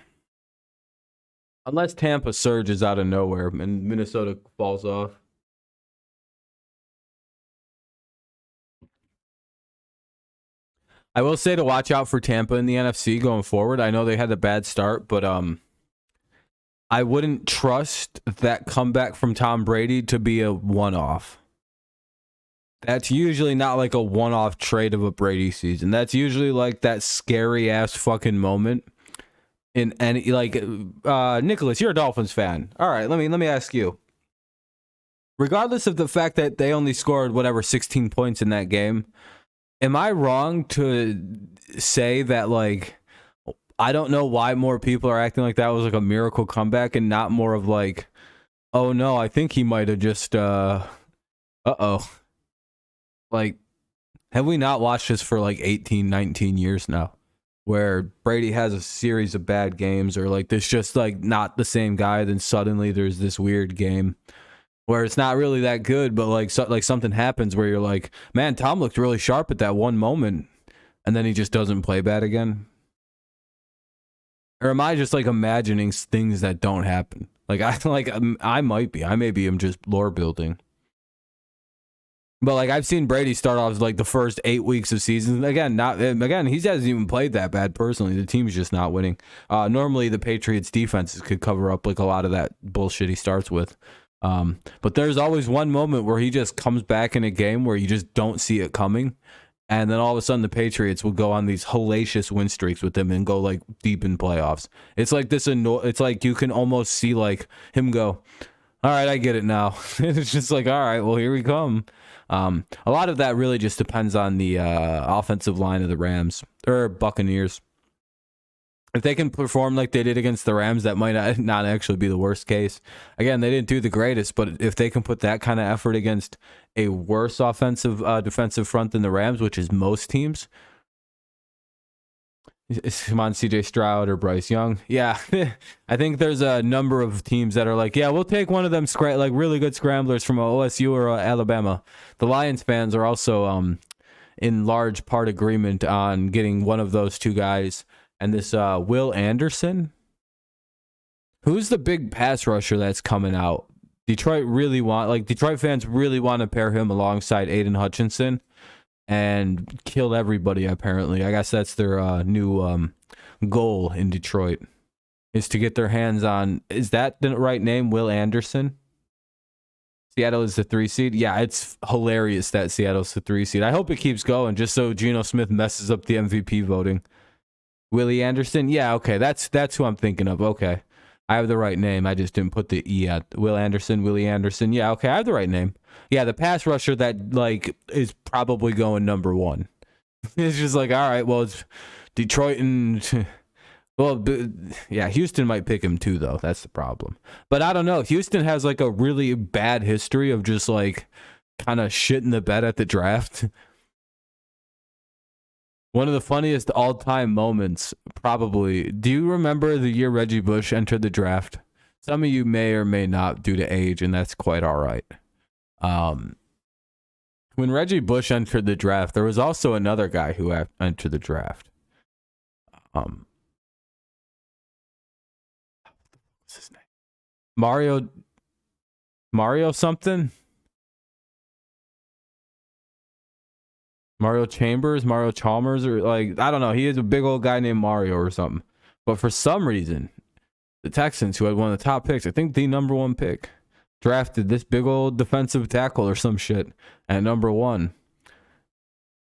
S1: Unless Tampa surges out of nowhere and Minnesota falls off. I will say to watch out for Tampa in the NFC going forward. I know they had a bad start, but I wouldn't trust that comeback from Tom Brady to be a one-off. That's usually not like a one-off trade of a Brady season. That's usually like that scary-ass fucking moment. In any like Nicholas, you're a Dolphins fan. All right, let me ask you. Regardless of the fact that they only scored whatever 16 points in that game, am I wrong to say that, like, I don't know why more people are acting like that was like a miracle comeback and not more of like, oh no, I think he might have just, like, have we not watched this for like 18, 19 years now? Where Brady has a series of bad games or like this just like not the same guy, then suddenly there's this weird game where it's not really that good, but like something happens where you're like, man, Tom looked really sharp at that one moment, and then he just doesn't play bad again. Or am I just like imagining things that don't happen? Like I might be. I maybe am just lore building. But like I've seen Brady start off like the first 8 weeks of season. Again, he hasn't even played that bad personally. The team's just not winning. Normally the Patriots defenses could cover up like a lot of that bullshit he starts with. But there's always one moment where he just comes back in a game where you just don't see it coming, And then all of a sudden the Patriots will go on these hellacious win streaks with them and go like deep in playoffs. It's like this. It's like you can almost see like him go, all right, I get it now. It's just like, all right, well, here we come. A lot of that really just depends on the offensive line of the Rams or Buccaneers. If they can perform like they did against the Rams, that might not actually be the worst case. Again, they didn't do the greatest, but if they can put that kind of effort against a worse offensive defensive front than the Rams, which is most teams. Come on, CJ Stroud or Bryce Young. Yeah, I think there's a number of teams that are like, yeah, we'll take one of them like really good scramblers from OSU or Alabama. The Lions fans are also in large part agreement on getting one of those two guys. And this Will Anderson, who's the big pass rusher that's coming out? Detroit fans really want to pair him alongside Aiden Hutchinson and kill everybody, apparently. I guess that's their new goal in Detroit, is to get their hands on, is that the right name, Will Anderson? Seattle is the 3 seed. Yeah, it's hilarious that Seattle's the 3 seed. I hope it keeps going just so Geno Smith messes up the MVP voting. Willie Anderson? Yeah, okay. That's who I'm thinking of. Okay. I have the right name. I just didn't put the E at Will Anderson, Willie Anderson. Yeah, okay. I have the right name. Yeah, the pass rusher that like is probably going number 1. It's just like, all right, well, it's Detroit and well, yeah, Houston might pick him too, though. That's the problem. But I don't know. Houston has like a really bad history of just like kind of shitting the bed at the draft. One of the funniest all-time moments, probably. Do you remember the year Reggie Bush entered the draft? Some of you may or may not due to age, and that's quite all right. When Reggie Bush entered the draft, there was also another guy who entered the draft. What's his name? Mario something? Mario Chalmers, or like, I don't know. He is a big old guy named Mario or something. But for some reason, the Texans, who had one of the top picks, I think the number 1 pick, drafted this big old defensive tackle or some shit at number 1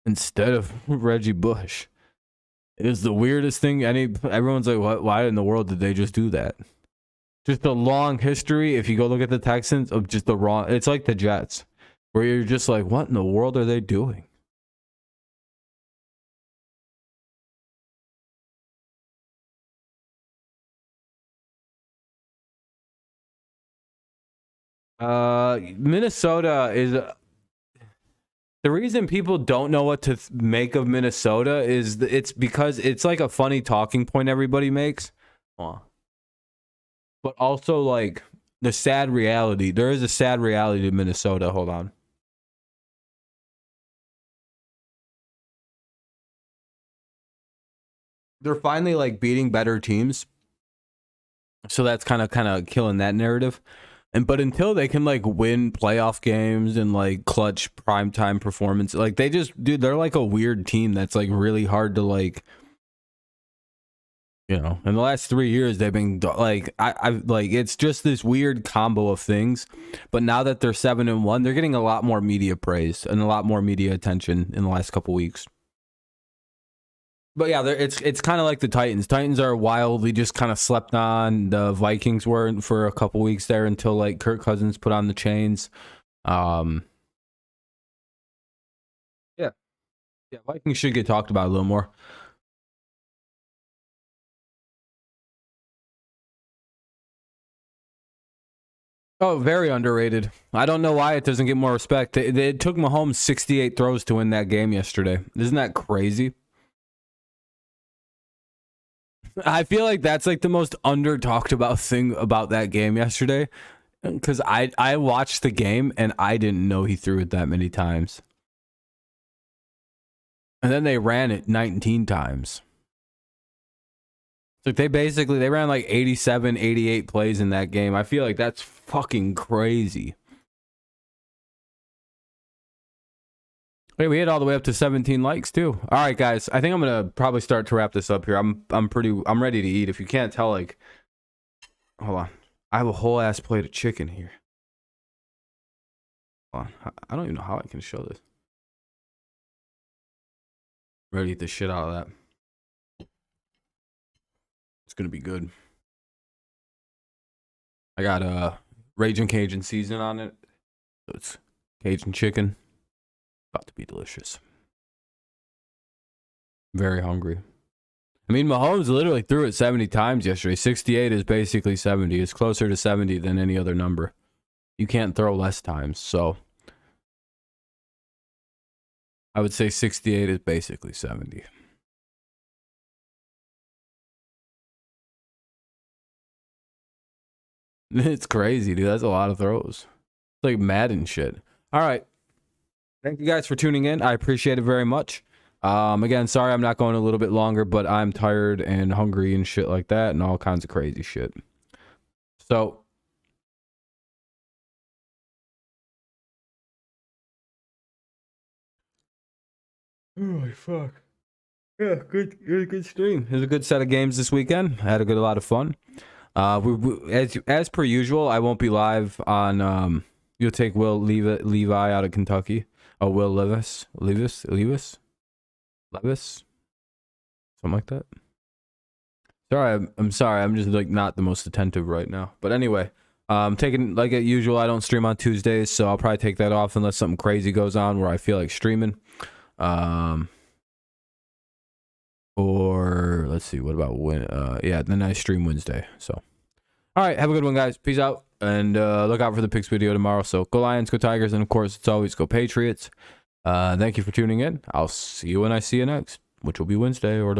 S1: instead of Reggie Bush. It is the weirdest thing. Everyone's like, what? Why in the world did they just do that? Just a long history, if you go look at the Texans, of just the wrong. It's like the Jets, where you're just like, what in the world are they doing? Minnesota is the reason people don't know what to make of Minnesota is it's because it's like a funny talking point everybody makes, but also like the sad reality. There is a sad reality to Minnesota. Hold on. They're finally like beating better teams, so that's kind of killing that narrative. But until they can like win playoff games and like clutch primetime performance, like they're like a weird team that's like really hard to like, in the last 3 years they've been like, I like, it's just this weird combo of things. But now that they're 7-1, they're getting a lot more media praise and a lot more media attention in the last couple weeks. But yeah, it's kind of like the Titans. Titans are wildly just kind of slept on. The Vikings were for a couple weeks there until like Kirk Cousins put on the chains. Yeah, Vikings should get talked about a little more. Oh, very underrated. I don't know why it doesn't get more respect. It took Mahomes 68 throws to win that game yesterday. Isn't that crazy? I feel like that's like the most under talked about thing about that game yesterday, because I watched the game and I didn't know he threw it that many times, and then they ran it 19 times. Like they ran like 87, 88 plays in that game. I feel like that's fucking crazy. Wait, we hit all the way up to 17 likes too. All right, guys. I think I'm gonna probably start to wrap this up here. I'm ready to eat. If you can't tell, like, hold on. I have a whole ass plate of chicken here. Hold on. I don't even know how I can show this. Ready to eat the shit out of that. It's gonna be good. I got Raging Cajun season on it. So it's Cajun chicken. About to be delicious. Very hungry. I mean, Mahomes literally threw it 70 times yesterday. 68 is basically 70. It's closer to 70 than any other number. You can't throw less times, so I would say 68 is basically 70. It's crazy, dude. That's a lot of throws. It's like Madden shit. All right. Thank you guys for tuning in. I appreciate it very much. Again, sorry I'm not going a little bit longer, but I'm tired and hungry and shit like that and all kinds of crazy shit. So, oh fuck. Yeah, good stream. It was a good set of games this weekend. I had a lot of fun. As per usual, I won't be live on you'll take Levi out of Kentucky. Oh, Will Levis, something like that. Sorry, I'm sorry. I'm just like not the most attentive right now. But anyway, taking like as usual. I don't stream on Tuesdays, so I'll probably take that off unless something crazy goes on where I feel like streaming. Or let's see, what about when? Yeah, then I stream Wednesday. So, all right, have a good one, guys. Peace out, and look out for the picks video tomorrow. So, go Lions, go Tigers, and of course, it's always go Patriots. Thank you for tuning in. I'll see you when I see you next, which will be Wednesday or